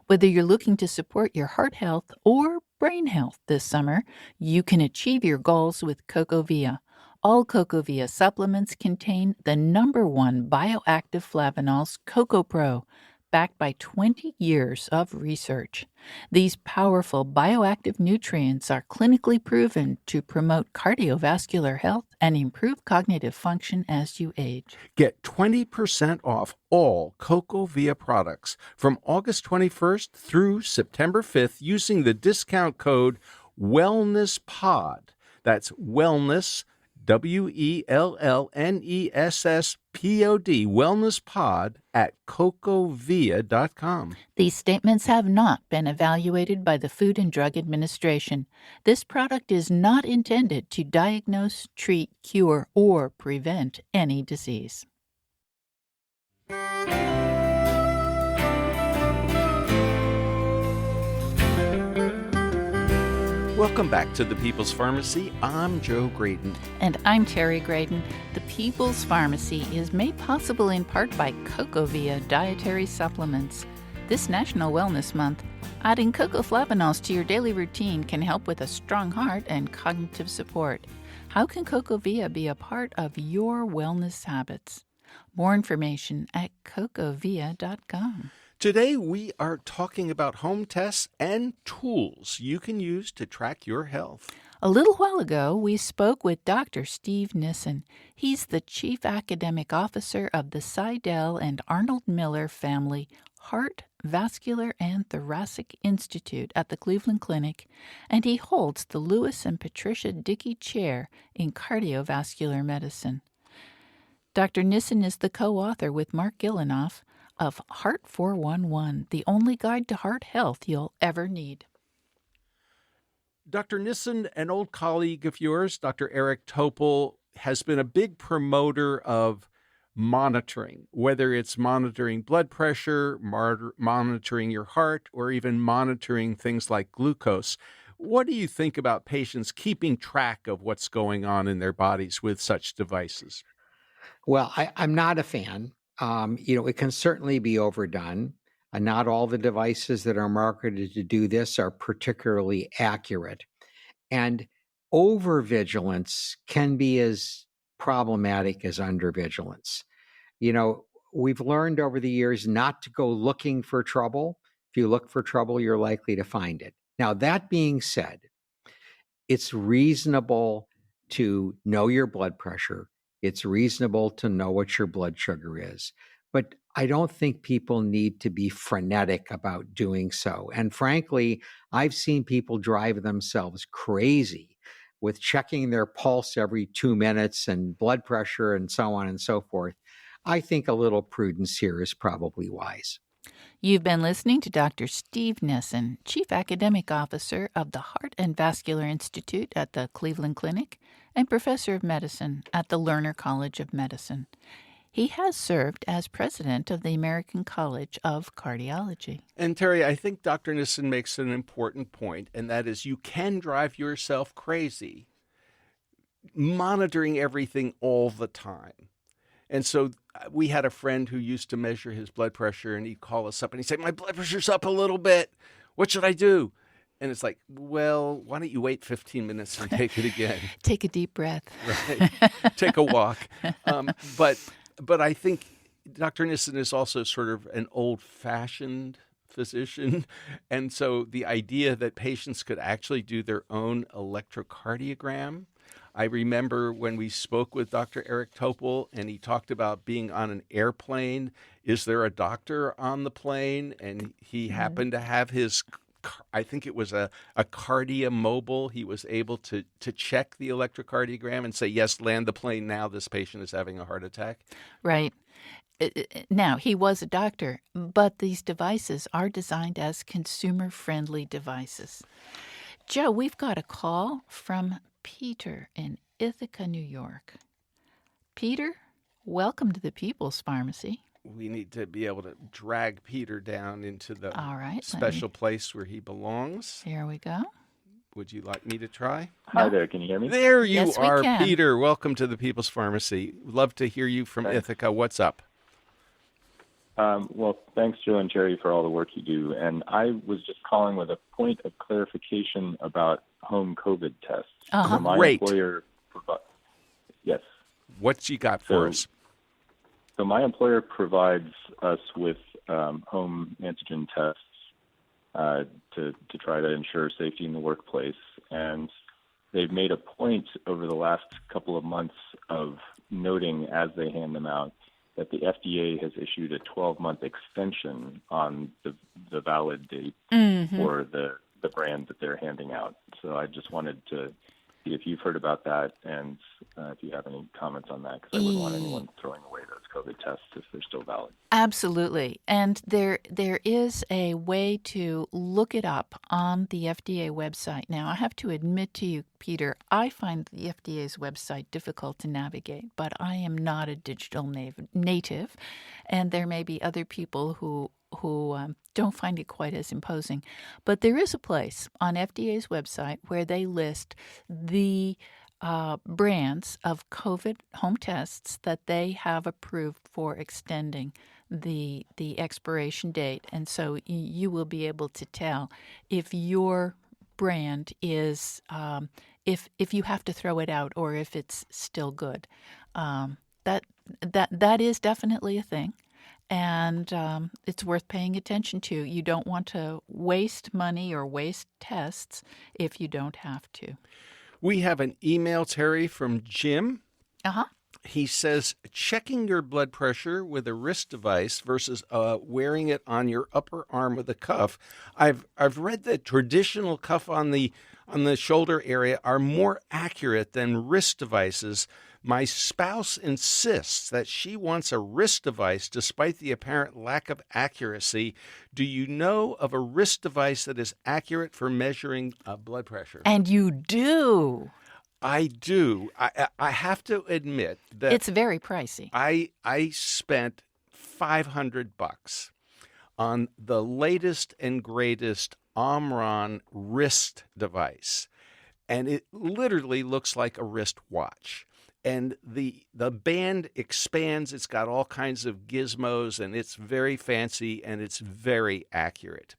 Whether you're looking to support your heart health or brain health this summer, you can achieve your goals with CocoaVia. All CocoaVia supplements contain the #1 bioactive flavanols, Cocoa Pro, backed by 20 years of research. These powerful bioactive nutrients are clinically proven to promote cardiovascular health and improve cognitive function as you age. Get 20% off all CocoaVia products from August 21st through September 5th using the discount code WellnessPod. That's Wellness, WELLNESSPOD, WellnessPod at CocoaVia.com. These statements have not been evaluated by the Food and Drug Administration. This product is not intended to diagnose, treat, cure, or prevent any disease. Welcome back to the People's Pharmacy. I'm Joe Graydon. And I'm Terry Graydon. The People's Pharmacy is made possible in part by CocoaVia Dietary Supplements. This National Wellness Month, adding cocoa flavanols to your daily routine can help with a strong heart and cognitive support. How can CocoaVia be a part of your wellness habits? More information at cocoavia.com. Today we are talking about home tests and tools you can use to track your health. A little while ago, we spoke with Dr. Steve Nissen. He's the Chief Academic Officer of the Seidel and Arnold Miller Family Heart, Vascular, and Thoracic Institute at the Cleveland Clinic, and he holds the Lewis and Patricia Dickey Chair in Cardiovascular Medicine. Dr. Nissen is the co-author with Mark Gillenoff of Heart 411, the only guide to heart health you'll ever need. Dr. Nissen, an old colleague of yours, Dr. Eric Topol, has been a big promoter of monitoring, whether it's monitoring blood pressure, monitoring your heart, or even monitoring things like glucose. What do you think about patients keeping track of what's going on in their bodies with such devices? Well, I'm not a fan. It can certainly be overdone. Not all the devices that are marketed to do this are particularly accurate. And overvigilance can be as problematic as undervigilance. We've learned over the years not to go looking for trouble. If you look for trouble, you're likely to find it. Now, that being said, it's reasonable to know your blood pressure. It's reasonable to know what your blood sugar is. But I don't think people need to be frenetic about doing so. And frankly, I've seen people drive themselves crazy with checking their pulse every 2 minutes and blood pressure and so on and so forth. I think a little prudence here is probably wise. You've been listening to Dr. Steve Nissen, Chief Academic Officer of the Heart and Vascular Institute at the Cleveland Clinic and Professor of Medicine at the Lerner College of Medicine. He has served as president of the American College of Cardiology. And Terry, I think Dr. Nissen makes an important point, and that is you can drive yourself crazy monitoring everything all the time. And so we had a friend who used to measure his blood pressure, and he'd call us up and he'd say, my blood pressure's up a little bit. What should I do? And it's like, well, why don't you wait 15 minutes and take it again? Take a deep breath. Right. Take a walk. But I think Dr. Nissen is also sort of an old-fashioned physician. And so the idea that patients could actually do their own electrocardiogram. I remember when we spoke with Dr. Eric Topol, and he talked about being on an airplane. Is there a doctor on the plane? And he happened to have his, I think it was a Cardia Mobile. He was able to check the electrocardiogram and say, yes, land the plane now. This patient is having a heart attack. Right. Now, he was a doctor, but these devices are designed as consumer-friendly devices. Joe, we've got a call from Peter in Ithaca, New York. Peter, welcome to the People's Pharmacy. We need to be able to drag Peter down into the All right. special place where he belongs. Here we go. Would you like me to try? Hi there, can you hear me? There you Yes, we are, can. Peter. Welcome to the People's Pharmacy. Love to hear you from Thanks. Ithaca. What's up? Well, thanks, Joe and Jerry, for all the work you do. And I was just calling with a point of clarification about home COVID tests. Uh-huh. So my Great. employer, yes. What you got for So- us? So my employer provides us with home antigen tests to try to ensure safety in the workplace. And they've made a point over the last couple of months of noting as they hand them out that the FDA has issued a 12-month extension on the valid date for the brand that they're handing out. So I just wanted to see if you've heard about that and if you have any comments on that, because I wouldn't want anyone throwing away those COVID tests if they're still valid. Absolutely. And there is a way to look it up on the FDA website. Now, I have to admit to you, Peter, I find the FDA's website difficult to navigate, but I am not a digital native, and there may be other people who don't find it quite as imposing. But there is a place on FDA's website where they list the brands of COVID home tests that they have approved for extending the expiration date. And so you will be able to tell if your brand is, if you have to throw it out or if it's still good. That is definitely a thing. And it's worth paying attention to. You don't want to waste money or waste tests if you don't have to. We have an email, Terry, from Jim. Uh-huh. He says, checking your blood pressure with a wrist device versus wearing it on your upper arm with a cuff. I've read that traditional cuff on the shoulder area are more accurate than wrist devices. My spouse insists that she wants a wrist device despite the apparent lack of accuracy. Do you know of a wrist device that is accurate for measuring blood pressure? And you do. I do. I have to admit that It's very pricey. I spent $500 on the latest and greatest Omron wrist device, and it literally looks like a wrist watch. And the band expands. It's got all kinds of gizmos, and it's very fancy, and it's very accurate.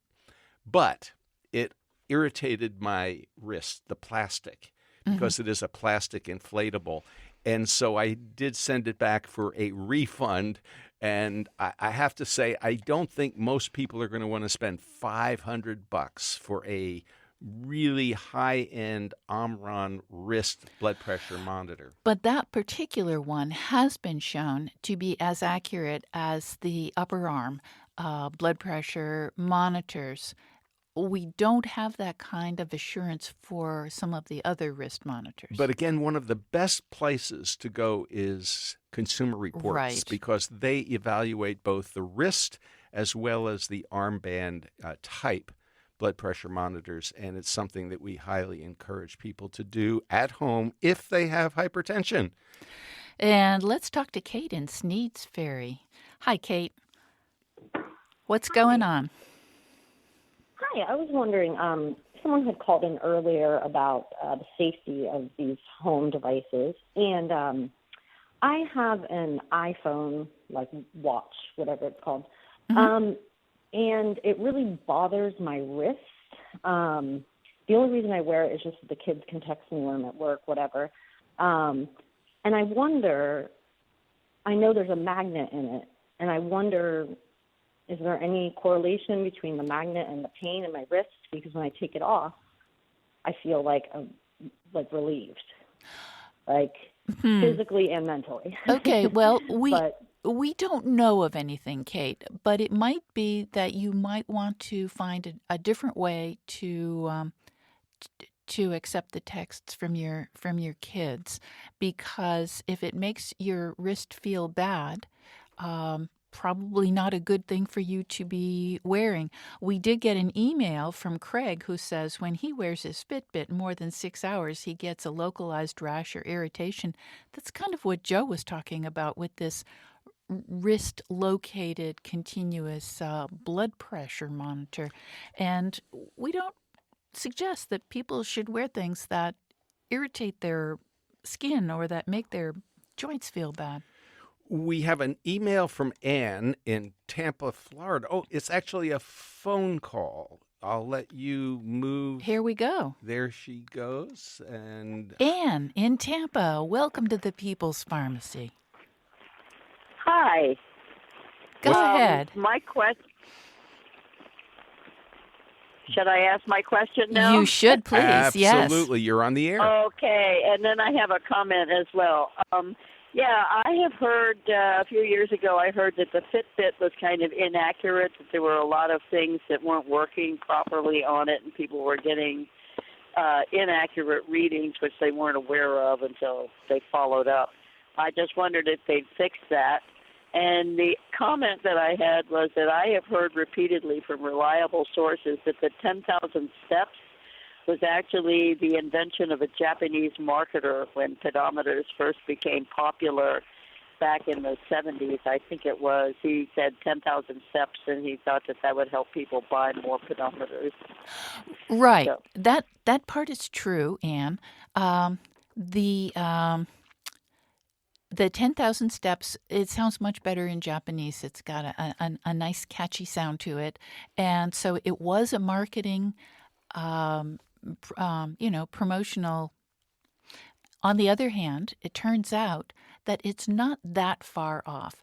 But it irritated my wrist, the plastic, because it is a plastic inflatable. And so I did send it back for a refund. And I have to say, I don't think most people are going to want to spend $500 for a really high-end Omron wrist blood pressure monitor. But that particular one has been shown to be as accurate as the upper arm blood pressure monitors. We don't have that kind of assurance for some of the other wrist monitors. But again, one of the best places to go is Consumer Reports, Right. because they evaluate both the wrist as well as the armband type blood pressure monitors, and it's something that we highly encourage people to do at home if they have hypertension. And let's talk to Kate in Sneed's Ferry. Hi, Kate. What's going on? Hi, I was wondering, someone had called in earlier about the safety of these home devices, and I have an iPhone, like watch, whatever it's called, and it really bothers my wrist. The only reason I wear it is just so the kids can text me when I'm at work, whatever. And I wonder, I know there's a magnet in it, and I wonder, is there any correlation between the magnet and the pain in my wrist? Because when I take it off, I feel like relieved, physically and mentally. Okay, well, But we don't know of anything, Kate, but it might be that you might want to find a different way to accept the texts from your kids, because if it makes your wrist feel bad, probably not a good thing for you to be wearing. We did get an email from Craig who says when he wears his Fitbit more than 6 hours, he gets a localized rash or irritation. That's kind of what Joe was talking about with this wrist located continuous blood pressure monitor. And we don't suggest that people should wear things that irritate their skin or that make their joints feel bad. We have an email from Anne in Tampa, Florida. Oh, it's actually a phone call. I'll let you move. Here we go. There she goes. And Anne in Tampa, welcome to the People's Pharmacy. Hi. Go ahead. My question. Should I ask my question now? You should, please. absolutely, Yes. you're on the air. Okay, and then I have a comment as well. Yeah, I have heard a few years ago, I heard that the Fitbit was kind of inaccurate, that there were a lot of things that weren't working properly on it, and people were getting inaccurate readings, which they weren't aware of until they followed up. I just wondered if they'd fix that. And the comment that I had was that I have heard repeatedly from reliable sources that the 10,000 steps was actually the invention of a Japanese marketer when pedometers first became popular back in the 70s. I think it was. He said 10,000 steps, and he thought that that would help people buy more pedometers. Right. So, That part is true, Anne. The 10,000 steps, it sounds much better in Japanese. It's got a nice, catchy sound to it. And so it was a marketing, promotional. On the other hand, it turns out that it's not that far off.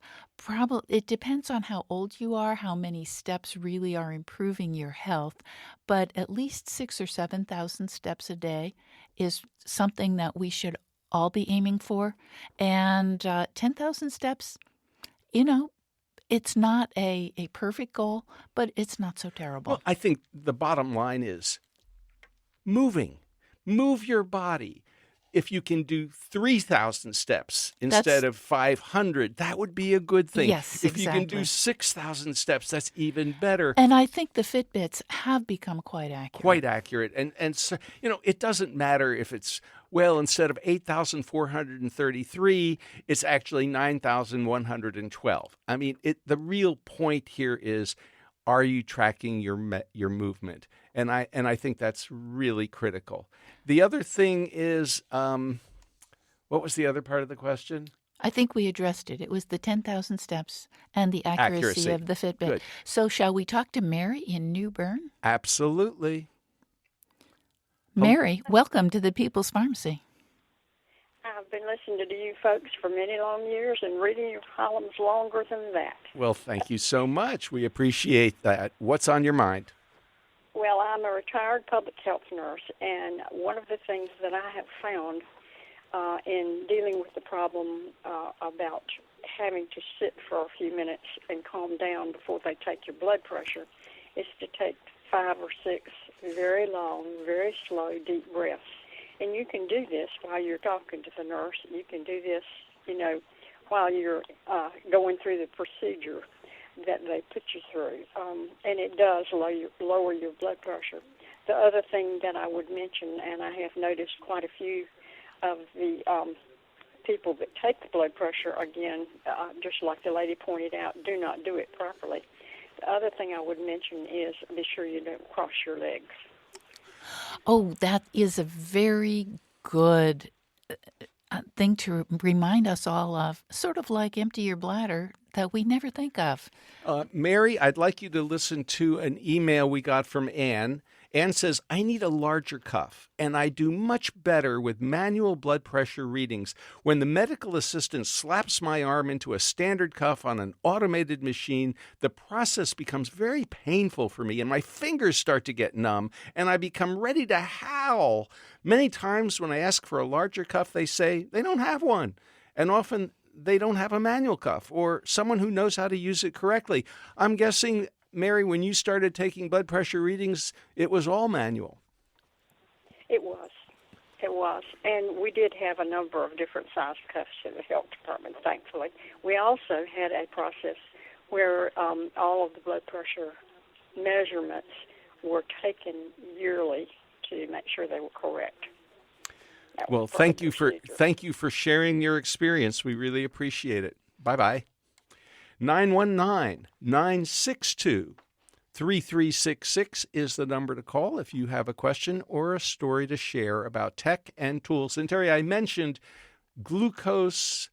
It depends on how old you are, how many steps really are improving your health, but at least 6,000 or 7,000 steps a day is something that we should all be aiming for. And 10,000 steps, it's not a perfect goal, but it's not so terrible. Well, I think the bottom line is moving. Move your body. If you can do 3,000 steps instead of 500, that would be a good thing. Yes, if you can exactly. do 6,000 steps, that's even better. And I think the Fitbits have become quite accurate. Quite accurate. And so, it doesn't matter if it's, well, instead of 8,433, it's actually 9,112. I mean, the real point here is, are you tracking your movement? And I think that's really critical. The other thing is, what was the other part of the question? I think we addressed it. It was the 10,000 steps and the accuracy of the Fitbit. Good. So shall we talk to Mary in New Bern? Absolutely. Mary, welcome to the People's Pharmacy. I've been listening to you folks for many long years and reading your columns longer than that. Well, thank you so much. We appreciate that. What's on your mind? Well, I'm a retired public health nurse, and one of the things that I have found in dealing with the problem about having to sit for a few minutes and calm down before they take your blood pressure is to take 5 or 6 very long, very slow, deep breaths. And you can do this while you're talking to the nurse. You can do this, while you're going through the procedure that they put you through. And it does lower your blood pressure. The other thing that I would mention, and I have noticed quite a few of the people that take the blood pressure, again, just like the lady pointed out, do not do it properly. The other thing I would mention is be sure you don't cross your legs. Oh, that is a very good thing to remind us all of, sort of like empty your bladder that we never think of. Mary, I'd like you to listen to an email we got from Anne. Anne says, I need a larger cuff, and I do much better with manual blood pressure readings. When the medical assistant slaps my arm into a standard cuff on an automated machine, the process becomes very painful for me, and my fingers start to get numb, and I become ready to howl. Many times when I ask for a larger cuff, they say they don't have one, and often they don't have a manual cuff or someone who knows how to use it correctly. I'm guessing, Mary, when you started taking blood pressure readings, it was all manual. It was. And we did have a number of different size cuffs in the health department, thankfully. We also had a process where all of the blood pressure measurements were taken yearly to make sure they were correct. Well, thank you for sharing your experience. We really appreciate it. Bye-bye. 919-962-3366 is the number to call if you have a question or a story to share about tech and tools. And Terry, I mentioned glucose.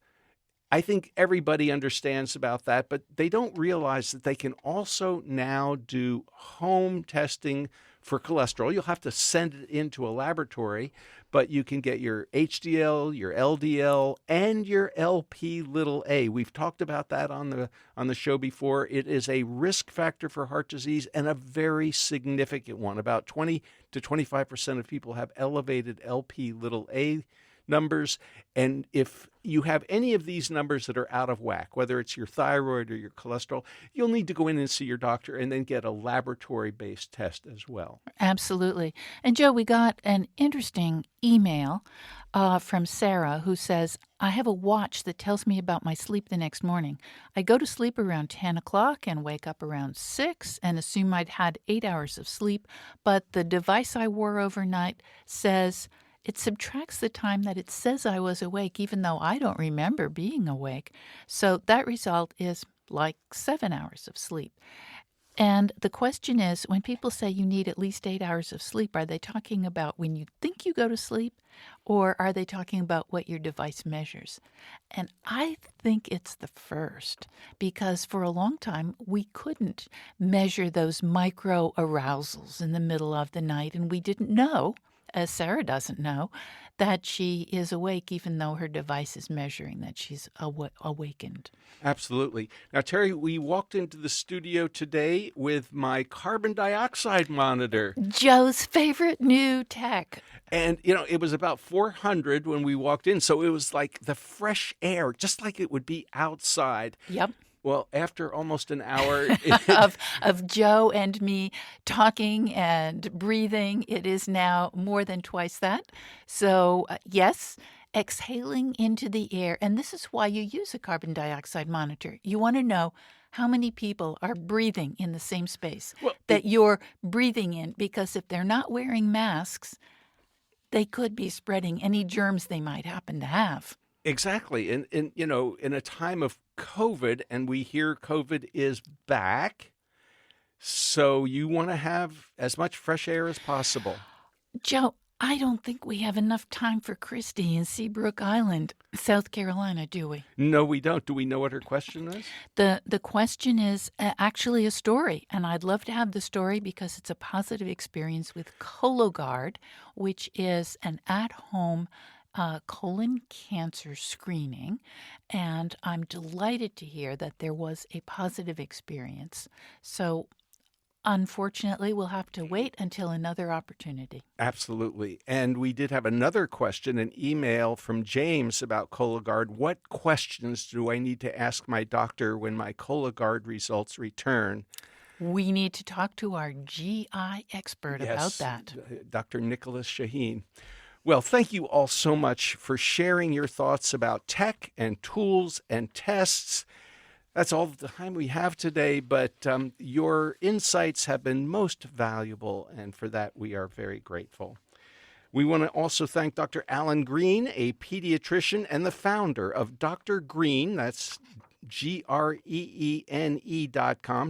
I think everybody understands about that, but they don't realize that they can also now do home testing for cholesterol. You'll have to send it into a laboratory, but you can get your HDL, your LDL, and your LP little a. We've talked about that on the show before. It is a risk factor for heart disease and a very significant one. About 20 to 25% of people have elevated LP little a numbers, and if you have any of these numbers that are out of whack, whether it's your thyroid or your cholesterol, you'll need to go in and see your doctor and then get a laboratory-based test as well. Absolutely. And Joe, we got an interesting email from Sarah who says, I have a watch that tells me about my sleep the next morning. I go to sleep around 10 o'clock and wake up around 6 and assume I'd had 8 hours of sleep, but the device I wore overnight says it subtracts the time that it says I was awake, even though I don't remember being awake. So that result is like 7 hours of sleep. And the question is, when people say you need at least 8 hours of sleep, are they talking about when you think you go to sleep, or are they talking about what your device measures? And I think it's the first, because for a long time, we couldn't measure those micro arousals in the middle of the night, and we didn't know, as Sarah doesn't know, that she is awake even though her device is measuring that she's awakened. Absolutely. Now, Terry, we walked into the studio today with my carbon dioxide monitor. Joe's favorite new tech. And, it was about 400 when we walked in, so it was like the fresh air, just like it would be outside. Yep. Well, after almost an hour of Joe and me talking and breathing, it is now more than twice that. So, yes, exhaling into the air. And this is why you use a carbon dioxide monitor. You want to know how many people are breathing in the same space that you're breathing in, because if they're not wearing masks, they could be spreading any germs they might happen to have. Exactly. And in a time of COVID, and we hear COVID is back, so you want to have as much fresh air as possible. Joe, I don't think we have enough time for Christy in Seabrook Island, South Carolina, do we? No, we don't. Do we know what her question is? The question is actually a story, and I'd love to have the story because it's a positive experience with Cologuard, which is an at-home colon cancer screening, and I'm delighted to hear that there was a positive experience. So, unfortunately, we'll have to wait until another opportunity. Absolutely. And we did have another question, an email from James about Cologuard. What questions do I need to ask my doctor when my Cologuard results return? We need to talk to our GI expert about that. Dr. Nicholas Shaheen. Well, thank you all so much for sharing your thoughts about tech and tools and tests. That's all the time we have today, but your insights have been most valuable, and for that we are very grateful. We want to also thank Dr. Alan Green, a pediatrician and the founder of Dr. Green, that's GREENE.com,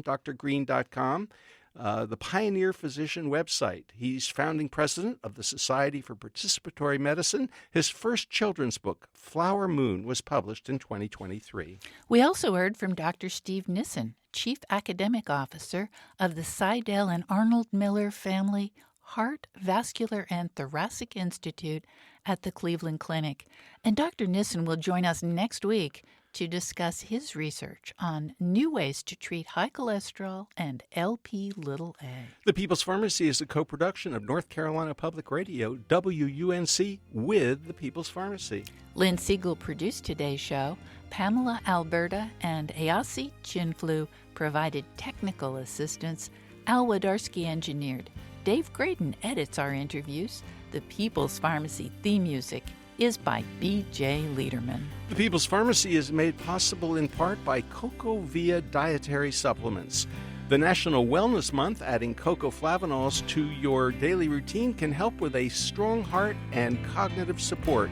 drgreen.com. The Pioneer Physician website. He's founding president of the Society for Participatory Medicine. His first children's book, Flower Moon, was published in 2023. We also heard from Dr. Steve Nissen, Chief Academic Officer of the Seidel and Arnold Miller Family Heart, Vascular, and Thoracic Institute at the Cleveland Clinic. And Dr. Nissen will join us next week to discuss his research on new ways to treat high cholesterol and LP little a. The People's Pharmacy is a co-production of North Carolina Public Radio, WUNC, with the People's Pharmacy. Lynn Siegel produced today's show. Pamela Alberta and Ayasi Chinflu provided technical assistance. Al Wadarski engineered. Dave Graydon edits our interviews. The People's Pharmacy theme music is by B.J. Liederman. The People's Pharmacy is made possible in part by Cocoa Via Dietary Supplements. The National Wellness Month, adding cocoa flavanols to your daily routine can help with a strong heart and cognitive support.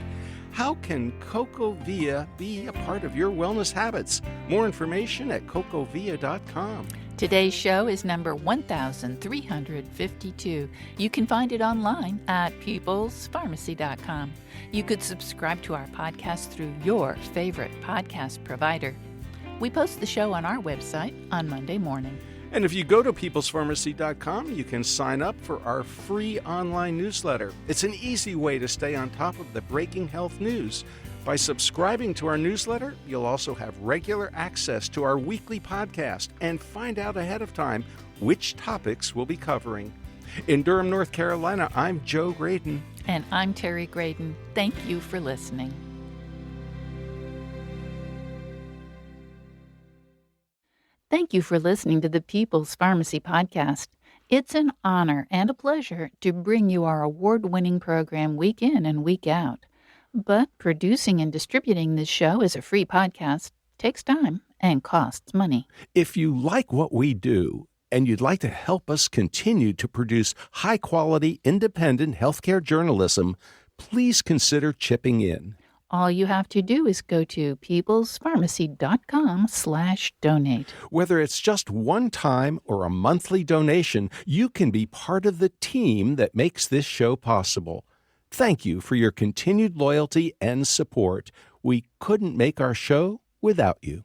How can CocoVia be a part of your wellness habits? More information at cocovia.com. Today's show is number 1352. You can find it online at peoplespharmacy.com. You could subscribe to our podcast through your favorite podcast provider. We post the show on our website on Monday morning. And if you go to peoplespharmacy.com, you can sign up for our free online newsletter. It's an easy way to stay on top of the breaking health news. By subscribing to our newsletter, you'll also have regular access to our weekly podcast and find out ahead of time which topics we'll be covering. In Durham, North Carolina, I'm Joe Graydon. And I'm Terry Graydon. Thank you for listening. Thank you for listening to the People's Pharmacy Podcast. It's an honor and a pleasure to bring you our award-winning program week in and week out. But producing and distributing this show as a free podcast takes time and costs money. If you like what we do and you'd like to help us continue to produce high-quality, independent healthcare journalism, please consider chipping in. All you have to do is go to peoplespharmacy.com/donate. Whether it's just one time or a monthly donation, you can be part of the team that makes this show possible. Thank you for your continued loyalty and support. We couldn't make our show without you.